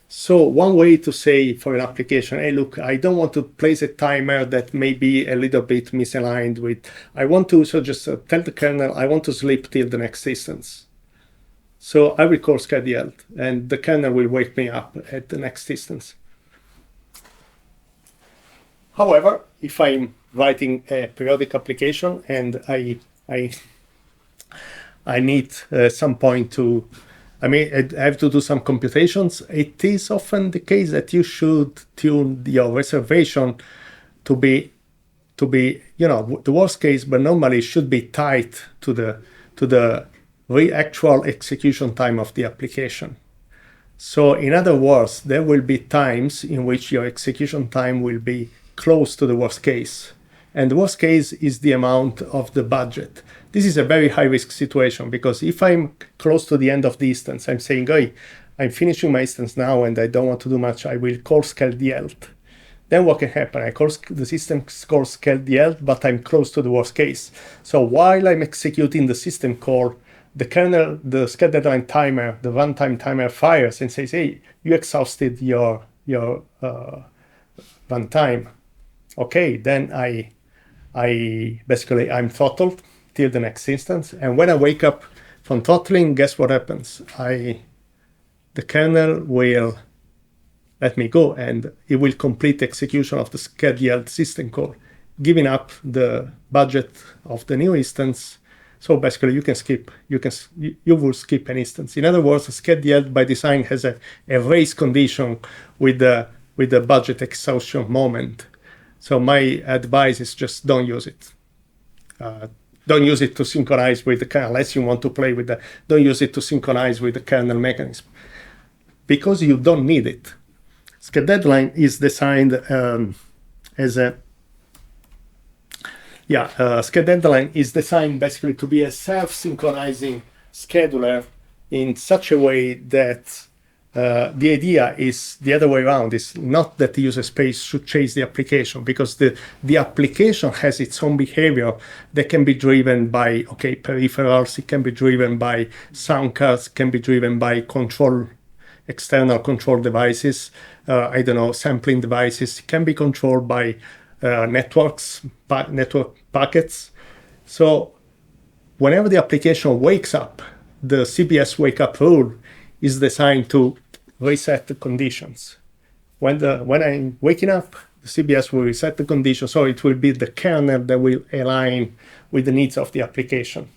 So one way to say for an application, hey, look, I don't want to place a timer that may be a little bit misaligned with, I want to just tell the kernel, I want to sleep till the next instance. So I will call sched_yield, and the kernel will wake me up at the next instance. However, if I'm writing a periodic application and I need some point to, I have to do some computations, it is often the case that you should tune your reservation to be the worst case, but normally it should be tied to the actual execution time of the application. So in other words, there will be times in which your execution time will be close to the worst case. And the worst case is the amount of the budget. This is a very high-risk situation, because if I'm close to the end of the instance, I'm saying, hey, I'm finishing my instance now and I don't want to do much, I will call sched_yield. Then what can happen? The system calls sched_yield, but I'm close to the worst case. So while I'm executing the system call, the kernel, the sched_deadline timer, the runtime timer fires and says, hey, you exhausted your runtime. Okay, then I'm throttled till the next instance. And when I wake up from throttling, guess what happens? The kernel will let me go, and it will complete execution of the sched_yield system call, giving up the budget of the new instance. So basically, you will skip an instance. In other words, sched_yield by design has a race condition with the budget exhaustion moment. So my advice is just don't use it. Don't use it to synchronize with the kernel, unless you want to play with don't use it to synchronize with the kernel mechanism, because you don't need it. Sched_deadline is designed sched_deadline is designed basically to be a self-synchronizing scheduler in such a way that the idea is the other way around. It's not that the user space should chase the application, because the application has its own behavior that can be driven by peripherals, it can be driven by sound cards, can be driven by external control devices, sampling devices, it can be controlled by network packets. So whenever the application wakes up, the CBS wake up rule is designed to reset the conditions. When I'm waking up, the CBS will reset the conditions, so it will be the kernel that will align with the needs of the application.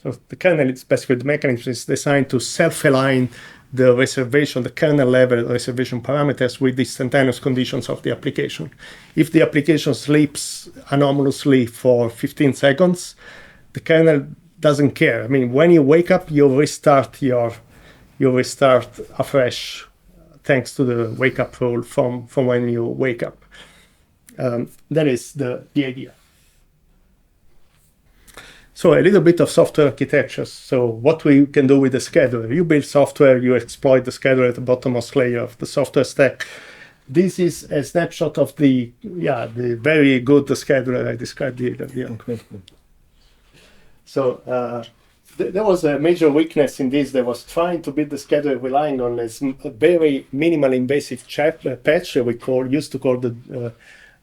So the kernel, basically the mechanism is designed to self-align the reservation, the kernel level reservation parameters with the instantaneous conditions of the application. If the application sleeps anomalously for 15 seconds, the kernel doesn't care. I mean, when you wake up, you restart afresh, thanks to the wake up rule from when you wake up. That is the idea. So a little bit of software architecture. So what we can do with the scheduler. You build software, you exploit the scheduler at the bottommost layer of the software stack. This is a snapshot of the very good scheduler I described earlier. So there was a major weakness in this. That was trying to build the scheduler relying on a very minimal invasive patch we used to call the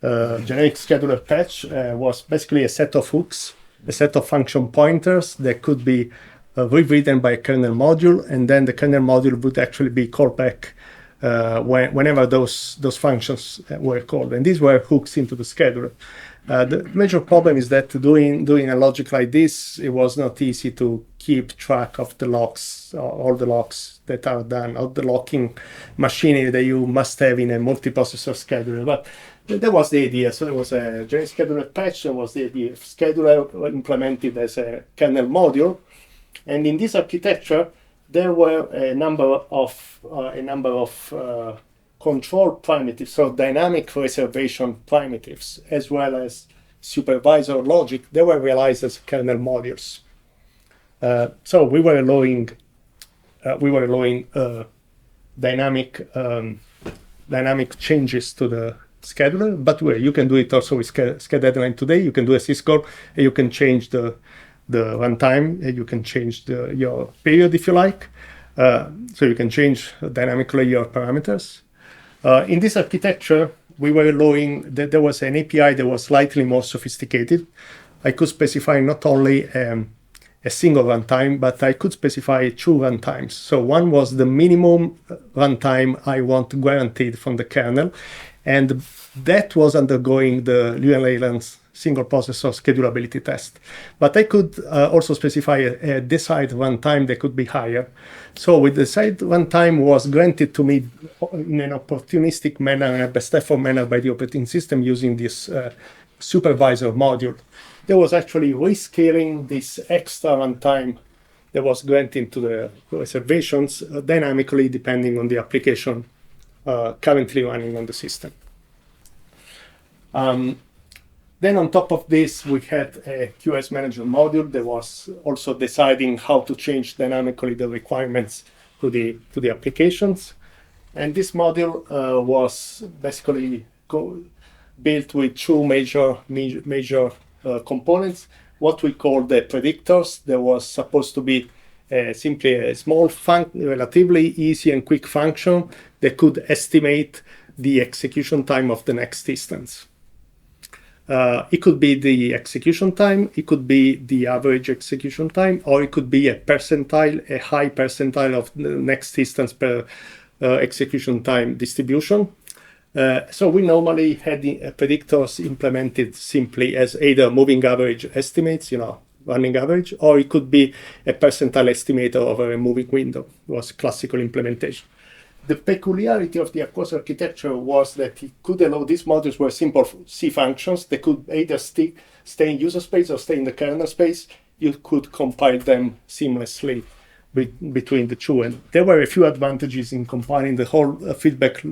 generic scheduler patch. Was basically a set of hooks, a set of function pointers that could be rewritten by a kernel module, and then the kernel module would actually be called back whenever those functions were called. And these were hooks into the scheduler. The major problem is that doing a logic like this, it was not easy to keep track of the locks, all the locks that are done, all the locking machinery that you must have in a multiprocessor scheduler. But that was the idea. So there was a generic scheduler patch, there was the idea of scheduler implemented as a kernel module. And in this architecture, there were a number of control primitives, so dynamic reservation primitives, as well as supervisor logic. They were realized as kernel modules. So we were allowing dynamic changes to the scheduler, but you can do it also with scheduling today. You can do a syscall, and you can change the runtime, and you can change your period if you like. So you can change dynamically your parameters. In this architecture, we were allowing that there was an API that was slightly more sophisticated. I could specify not only a single runtime, but I could specify two runtimes. So one was the minimum runtime I want guaranteed from the kernel, and that was undergoing the Llewellyn-Leyland's single processor schedulability test. But I could also specify a desired runtime that could be higher. So with the desired runtime was granted to me in an opportunistic manner, in a best effort manner by the operating system using this supervisor module. There was actually rescaling this extra runtime that was granted to the reservations dynamically depending on the application currently running on the system. Then on top of this, we had a QoS manager module that was also deciding how to change dynamically the requirements to the applications. And this module was basically built with two major components. What we call the predictors. There was supposed to be simply a small relatively easy and quick function that could estimate the execution time of the next instance. It could be the execution time, it could be the average execution time, or it could be a high percentile of the next instance per execution time distribution. So we normally had the predictors implemented simply as either moving average estimates, running average, or it could be a percentile estimator over a moving window. It was classical implementation. The peculiarity of the Aquos architecture was that it could allow these modules were simple C functions. They could either stay in user space or stay in the kernel space. You could compile them seamlessly between the two. And there were a few advantages in compiling the whole feedback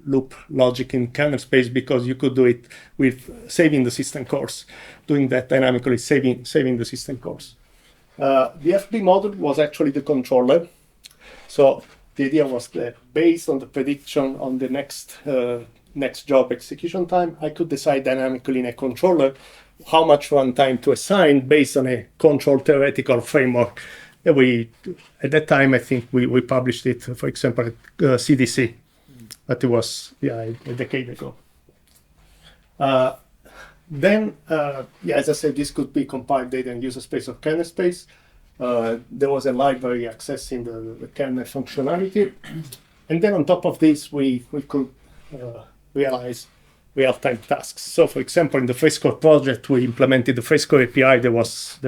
loop logic in kernel space, because you could do it with saving the system cores, doing that dynamically, saving the system cores. The FB module was actually the controller. So the idea was that based on the prediction on the next job execution time, I could decide dynamically in a controller how much runtime to assign based on a control theoretical framework. At that time, I think we published it, for example, at CDC, but it was a decade ago. Then, as I said, this could be compiled data in user space or kernel space. There was a library accessing the kernel functionality. And then on top of this, we could realize real-time tasks. So for example, in the Fresco project, we implemented the Fresco API that was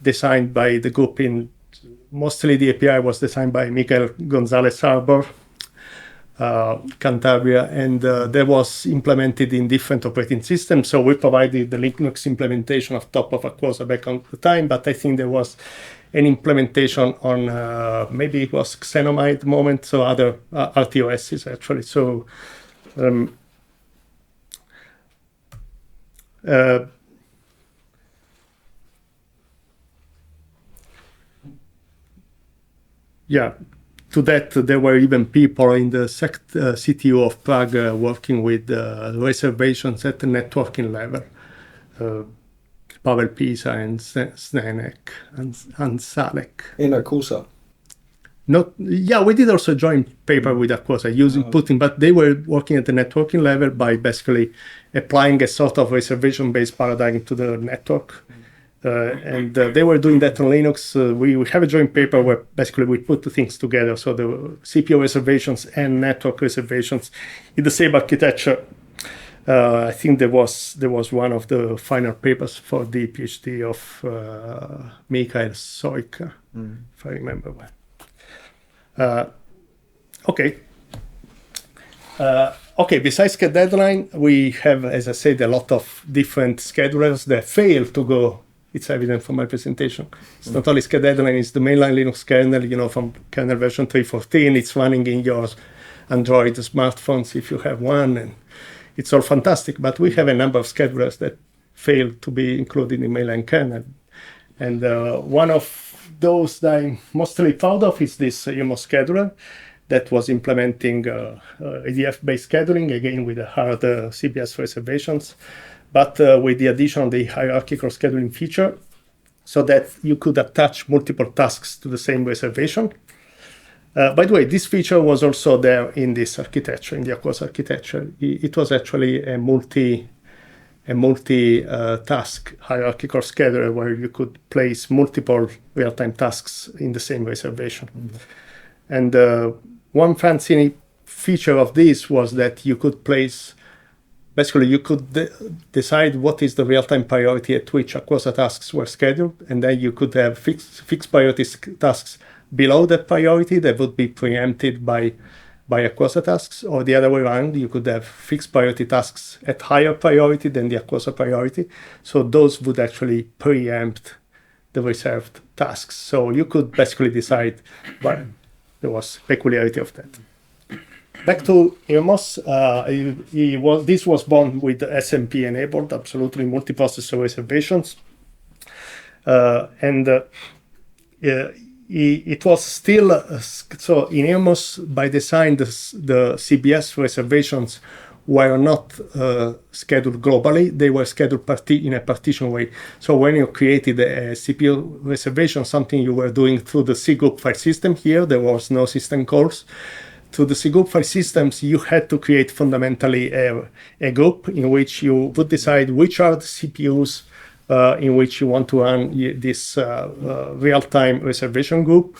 designed by the group mostly the API was designed by Miguel Gonzalez Arbor, Cantabria, and that was implemented in different operating systems. So we provided the Linux implementation of top of Aquosa back on the time, but I think there was an implementation on maybe it was Xenomai at the moment, so other RTOSs actually. So to that, there were even people in the CTO of Prague working with reservations at the networking level. Pavel Pisa and Zdenek and Salek. In Akusa? We did also joint paper with Aquosa using Putin, but they were working at the networking level by basically applying a sort of reservation-based paradigm to the network. And they were doing that on Linux. We have a joint paper where basically we put the things together. So the CPU reservations and network reservations in the same architecture. I think there was one of the final papers for the PhD of Mikhail Soika, if I remember well. Besides deadline, we have, as I said, a lot of different schedulers that fail to go. It's evident from my presentation. It's not only deadline, it's the mainline Linux kernel, from kernel version 3.14. It's running in your Android smartphones if you have one, and it's all fantastic. But we have a number of schedulers that fail to be included in mainline kernel. And one of those that I'm mostly proud of is this UMOS scheduler that was implementing ADF-based scheduling, again with the hard CBS reservations, but with the addition of the hierarchical scheduling feature so that you could attach multiple tasks to the same reservation. By the way, this feature was also there in this architecture, in the Aquosa architecture. It was actually a multi-task hierarchical scheduler where you could place multiple real-time tasks in the same reservation. And one fancy feature of this was that you could place basically, you could decide what is the real-time priority at which Aquosa tasks were scheduled, and then you could have fixed priority tasks below that priority that would be preempted by Aquosa tasks, or the other way around, you could have fixed priority tasks at higher priority than the Aquosa priority. So those would actually preempt the reserved tasks. So you could basically decide, but there was peculiarity of that. Back to UMOS, this was born with SMP enabled, absolutely multiprocessor reservations. It was still, so in UMOS, by design, the CBS reservations were not scheduled globally. They were scheduled in a partition way. So when you created a CPU reservation, something you were doing through the cgroup file system here, there was no system calls. To the cgroup file systems, you had to create fundamentally a group in which you would decide which are the CPUs in which you want to run this real-time reservation group.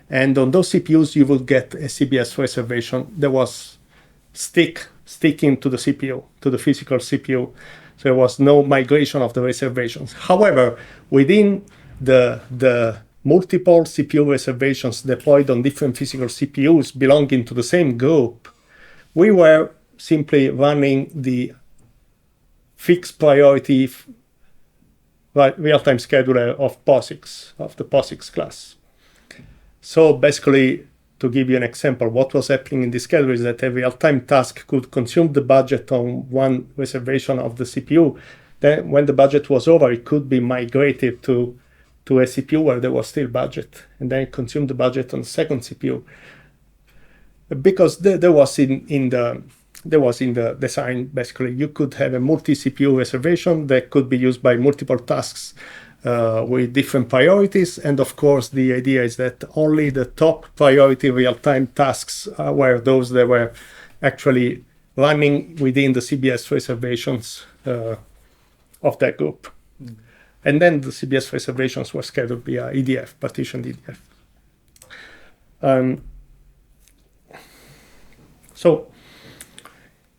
And on those CPUs, you would get a CBS reservation that was sticking to the CPU, to the physical CPU. So there was no migration of the reservations. However, within the multiple CPU reservations deployed on different physical CPUs belonging to the same group, we were simply running the fixed priority real-time scheduler of POSIX, of the POSIX class. So basically, to give you an example, what was happening in this scheduler is that a real-time task could consume the budget on one reservation of the CPU. Then when the budget was over, it could be migrated to to a CPU where there was still budget, and then it consumed the budget on the second CPU. Because there was in the design, basically, you could have a multi-CPU reservation that could be used by multiple tasks with different priorities. And of course, the idea is that only the top priority real-time tasks were those that were actually running within the CBS reservations of that group. And then the CBS reservations were scheduled via EDF, partitioned EDF. So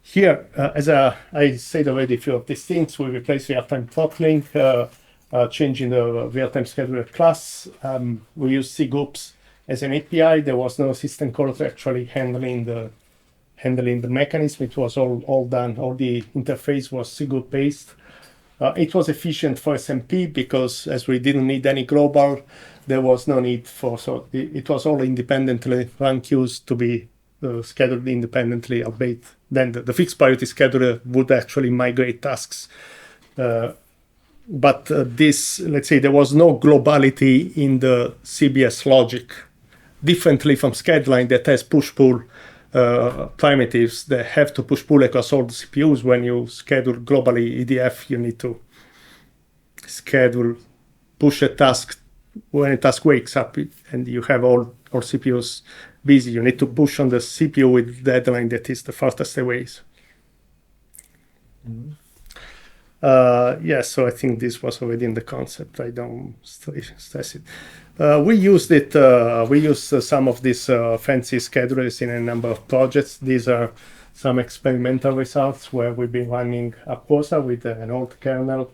here, as I said already, a few of these things, we replace real-time throttling, changing the real-time scheduler class. We use cgroups as an API. There was no system call actually handling the mechanism. It was all done. All the interface was cgroup based. It was efficient for SMP because as we didn't need any global, there was no need for, so it was all independently run queues to be scheduled independently, albeit then the fixed priority scheduler would actually migrate tasks. But this, let's say, there was no globality in the CBS logic, differently from scheduling that has push-pull primitives that have to push-pull across all the CPUs. When you schedule globally EDF, you need to push a task when a task wakes up and you have all CPUs busy. You need to push on the CPU with the deadline that is the farthest away. So I think this was already in the concept. I don't stress it. We used it. We used some of these fancy schedulers in a number of projects. These are some experimental results where we've been running Aquosa with an old kernel,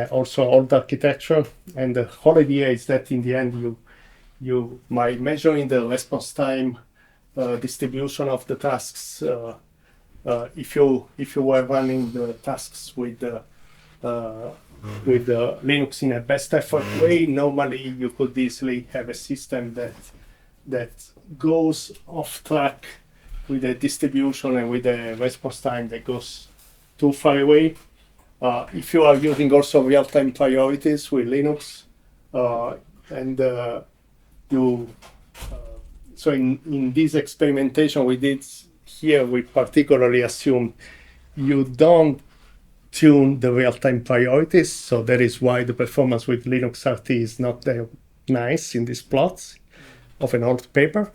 also old architecture. And the whole idea is that in the end, you by measuring the response time distribution of the tasks. If you were running the tasks with Linux in a best effort way, normally you could easily have a system that goes off track with a distribution and with a response time that goes too far away. If you are using also real-time priorities with Linux, so in this experimentation we did here, we particularly assumed you don't tune the real-time priorities, so that is why the performance with Linux RT is not that nice in these plots of an old paper.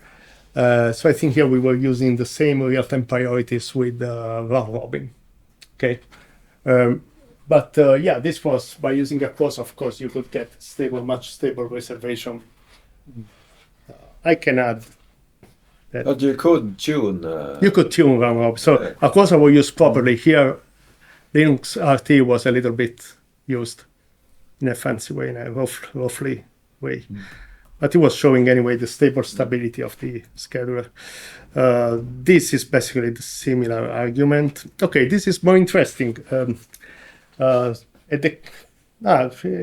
So I think here we were using the same real-time priorities with round robin. Okay, this was by using a course. Of course, you could get much stable reservation. I can add. But you could tune. You could tune round robin. So of course I will use properly here. Linux RT was a little bit used in a fancy way, in a roughly way. But it was showing anyway the stable stability of the scheduler. This is basically the similar argument. Okay, this is more interesting. A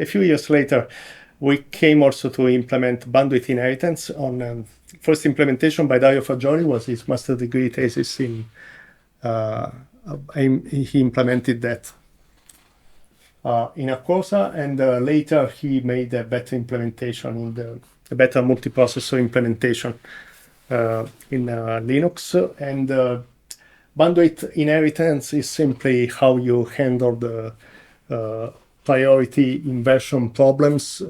few years later, we came also to implement bandwidth inheritance on first implementation by Dario Fagioli was his master degree thesis in he implemented that in Aquosa, and later he made a better implementation a better multiprocessor implementation in Linux. And bandwidth inheritance is simply how you handle the priority inversion problems.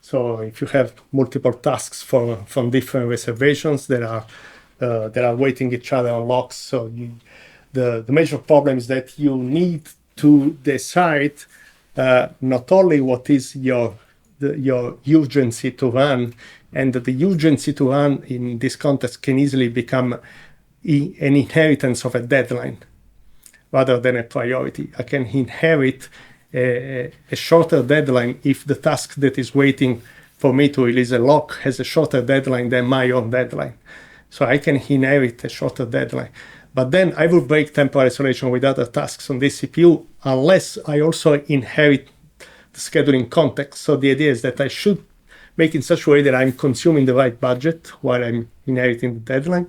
So if you have multiple tasks from different reservations that are waiting each other on locks, so the major problem is that you need to decide not only what is your urgency to run, and the urgency to run in this context can easily become an inheritance of a deadline rather than a priority. I can inherit a shorter deadline if the task that is waiting for me to release a lock has a shorter deadline than my own deadline. So I can inherit a shorter deadline. But then I will break temporal isolation with other tasks on this CPU unless I also inherit the scheduling context. So the idea is that I should make in such a way that I'm consuming the right budget while I'm inheriting the deadline.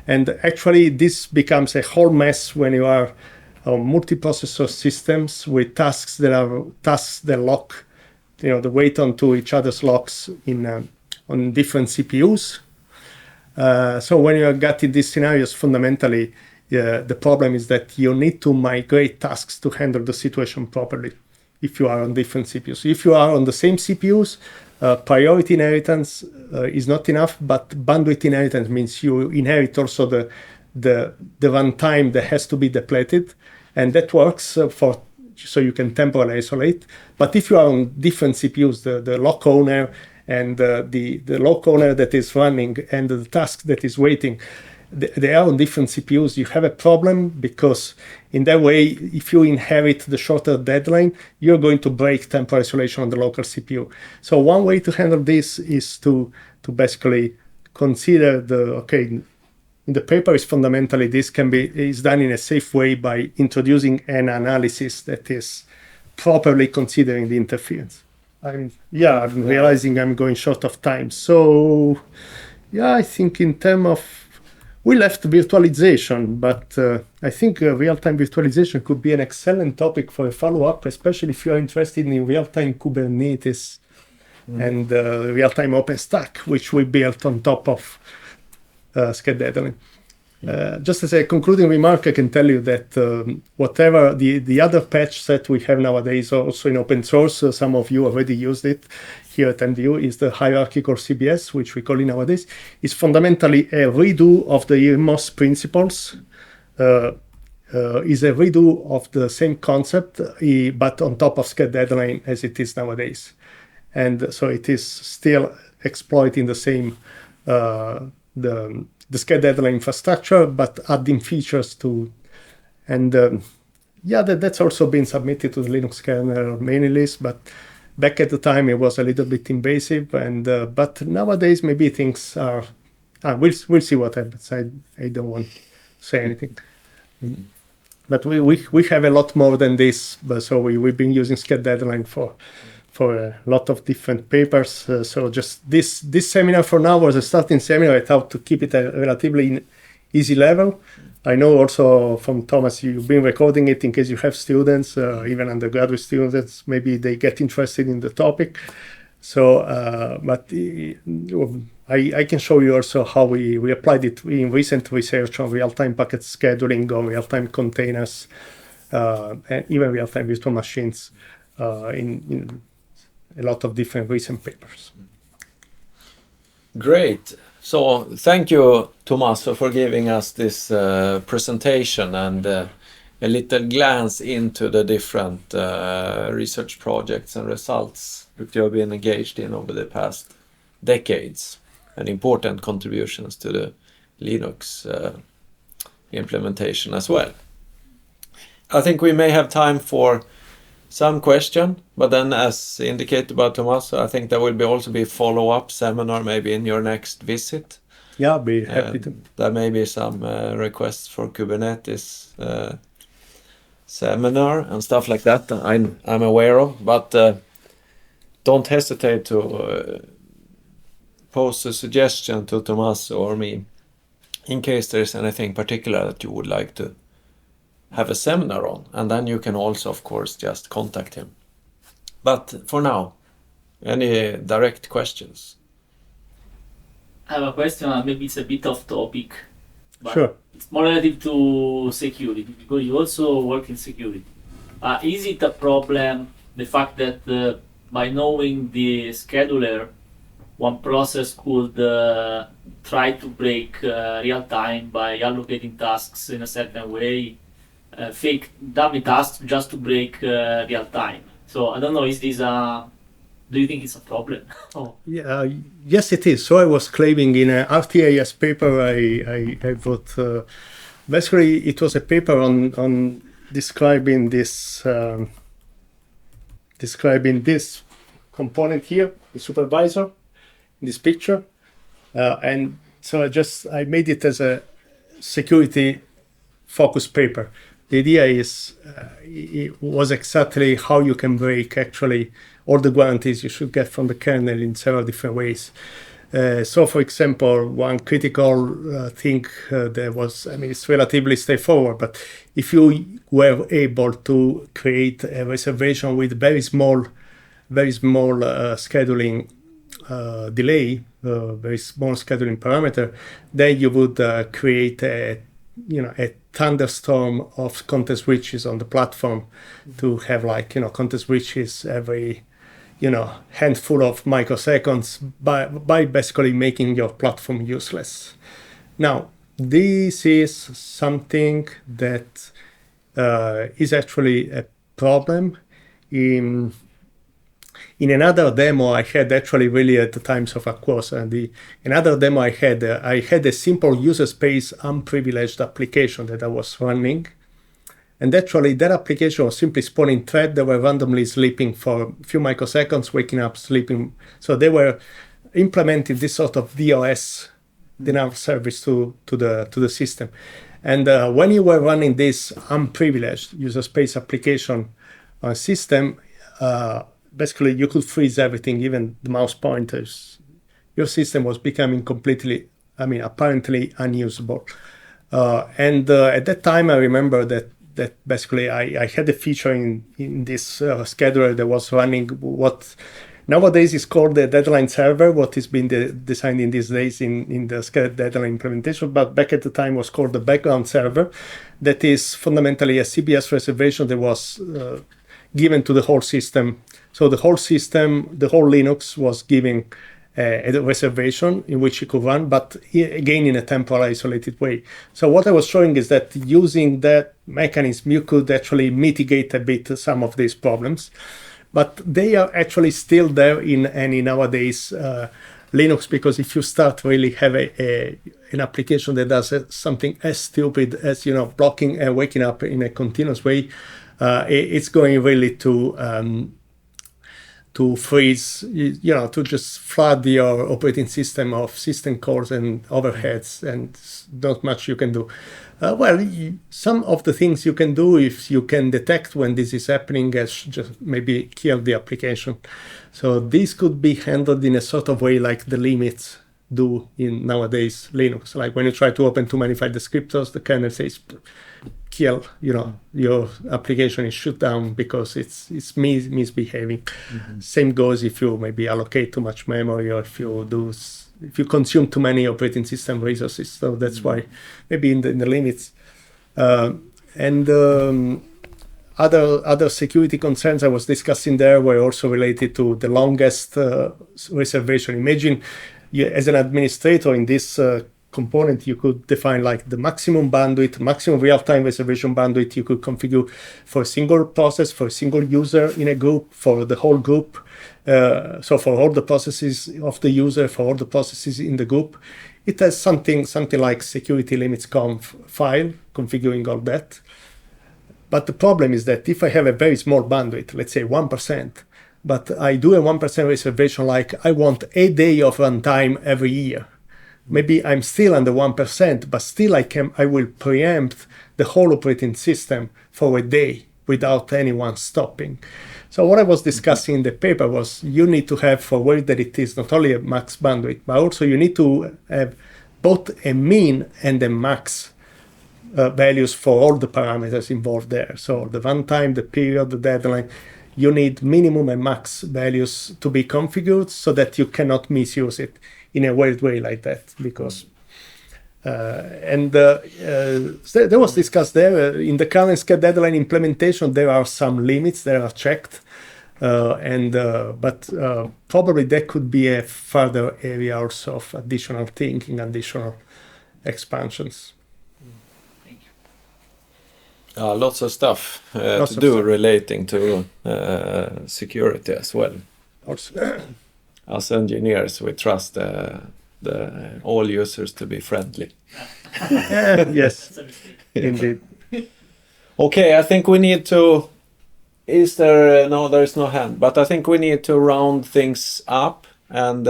And actually, this becomes a whole mess when you are on multiprocessor systems with tasks that lock the weight onto each other's locks on different CPUs. So when you get in these scenarios, fundamentally, the problem is that you need to migrate tasks to handle the situation properly if you are on different CPUs. If you are on the same CPUs, priority inheritance is not enough, but bandwidth inheritance means you inherit also the runtime that has to be depleted, and that works so you can temporarily isolate. But if you are on different CPUs, the lock owner and the lock owner that is running and the task that is waiting, they are on different CPUs, you have a problem, because in that way, if you inherit the shorter deadline, you're going to break temporal isolation on the local CPU. So one way to handle this is to basically consider in the paper is fundamentally this is done in a safe way by introducing an analysis that is properly considering the interference. I'm realizing I'm going short of time. So I think in terms of, we left virtualization, but I think real-time virtualization could be an excellent topic for a follow-up, especially if you are interested in real-time Kubernetes and real-time OpenStack, which we built on top of scheduling. Just as a concluding remark, I can tell you that whatever the other patch set we have nowadays, also in open source, some of you already used it here at MDU, is the hierarchical CBS, which we call it nowadays, is fundamentally a redo of the EMOS principles, is a redo of the same concept, but on top of scheduling as it is nowadays. And so it is still exploiting the same the scheduling infrastructure, but adding features to, and that's also been submitted to the Linux kernel mailing list, but back at the time it was a little bit invasive, and but nowadays maybe things are, we'll see what happens. I don't want to say anything. But we have a lot more than this, so we've been using scheduling for a lot of different papers. So just this seminar for now was a starting seminar. I thought to keep it a relatively easy level. I know also from Thomas, you've been recording it in case you have students, even undergraduate students, maybe they get interested in the topic. So, but I can show you also how we applied it in recent research on real-time packet scheduling, on real-time containers, and even real-time virtual machines in a lot of different recent papers. Great. So thank you, Tommaso, for giving us this presentation and a little glance into the different research projects and results that you have been engaged in over the past decades, and important contributions to the Linux implementation as well. I think we may have time for some question, but then as indicated by Tommaso, I think there will also be follow-up seminar maybe in your next visit. Yeah, I'll be happy to. There may be some requests for Kubernetes seminar and stuff like that I'm aware of, but don't hesitate to post a suggestion to Tommaso or me in case there's anything particular that you would like to have a seminar on, and then you can also, of course, just contact him. But for now, any direct questions? I have a question, maybe it's a bit off topic, but Sure. it's more relative to security, because you also work in security. Is it a problem, the fact that by knowing the scheduler, one process could try to break real time by allocating tasks in a certain way, fake dummy tasks just to break real time? So I don't know, is this do you think it's a problem? Oh. Yeah, yes, it is. So I was claiming in an RTAS paper I wrote, basically it was a paper on describing this component here, the supervisor, in this picture. And so I made it as a security focused paper. The idea is, it was exactly how you can break actually all the guarantees you should get from the kernel in several different ways. So for example, one critical thing there was, it's relatively straightforward, but if you were able to create a reservation with very small very small scheduling delay, very small scheduling parameter, then you would create a thunderstorm of context switches on the platform to have like context switches every handful of microseconds by basically making your platform useless. Now, this is something that is actually a problem. In another demo I had, actually really at the times of a course, and another demo I had a simple user space unprivileged application that I was running. And actually that application was simply spawning threads that were randomly sleeping for a few microseconds, waking up, sleeping. So they were implementing this sort of DOS, denial service to the system. And when you were running this unprivileged user space application system, basically you could freeze everything, even the mouse pointers. Your system was becoming completely, apparently unusable. And at that time, I remember that basically I had a feature in this scheduler that was running what nowadays is called the deadline server, what is being designed in these days in the scheduled deadline implementation, but back at the time was called the background server. That is fundamentally a CBS reservation that was given to the whole system. So the whole system, the whole Linux was giving a reservation in which you could run, but again in a temporal isolated way. So what I was showing is that using that mechanism, you could actually mitigate a bit some of these problems, but they are actually still there in any nowadays Linux, because if you start really have an application that does something as stupid as blocking and waking up in a continuous way, it's going really to freeze, to just flood your operating system of system calls and overheads, and not much you can do. Some of the things you can do, if you can detect when this is happening, is just maybe kill the application. So this could be handled in a sort of way like the limits do in nowadays Linux. Like when you try to open too many file descriptors, the kernel says, kill, your application is shut down because it's misbehaving. Mm-hmm. Same goes if you maybe allocate too much memory, or if you consume too many operating system resources. So that's why maybe in the limits. Other security concerns I was discussing there were also related to the longest reservation. Imagine as an administrator in this component, you could define like the maximum bandwidth, maximum real-time reservation bandwidth you could configure for a single process, for a single user in a group, for the whole group. So for all the processes of the user, for all the processes in the group, it has something like security limits conf file configuring all that. But the problem is that if I have a very small bandwidth, let's say 1%, but I do a 1% reservation, like I want a day of runtime every year. Maybe I'm still under 1%, but still I will preempt the whole operating system for a day without anyone stopping. So what I was discussing in the paper was you need to have, for where that it is, not only a max bandwidth, but also you need to have both a mean and a max values for all the parameters involved there. So the runtime, the period, the deadline, you need minimum and max values to be configured so that you cannot misuse it in a weird way like that, because there was discussed there in the current scheduled deadline implementation, there are some limits that are checked, but probably there could be a further area also of additional thinking, additional expansions. Lots of stuff to do relating to security as well. Also. As engineers, we trust all users to be friendly. Yes, indeed. Okay, I think we need to... No, there is no hand. But I think we need to round things up. And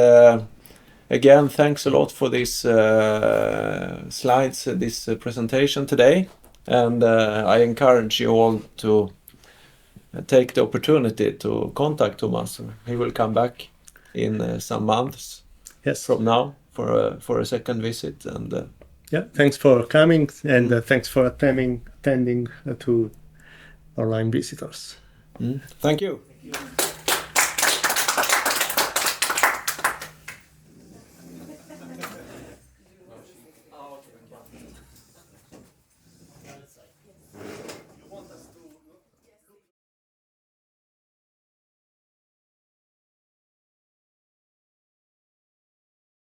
again, thanks a lot for these slides, this presentation today. And I encourage you all to take the opportunity to contact Thomas. He will come back in some months from now for a second visit. And thanks for coming, and thanks for attending to online visitors. Thank you.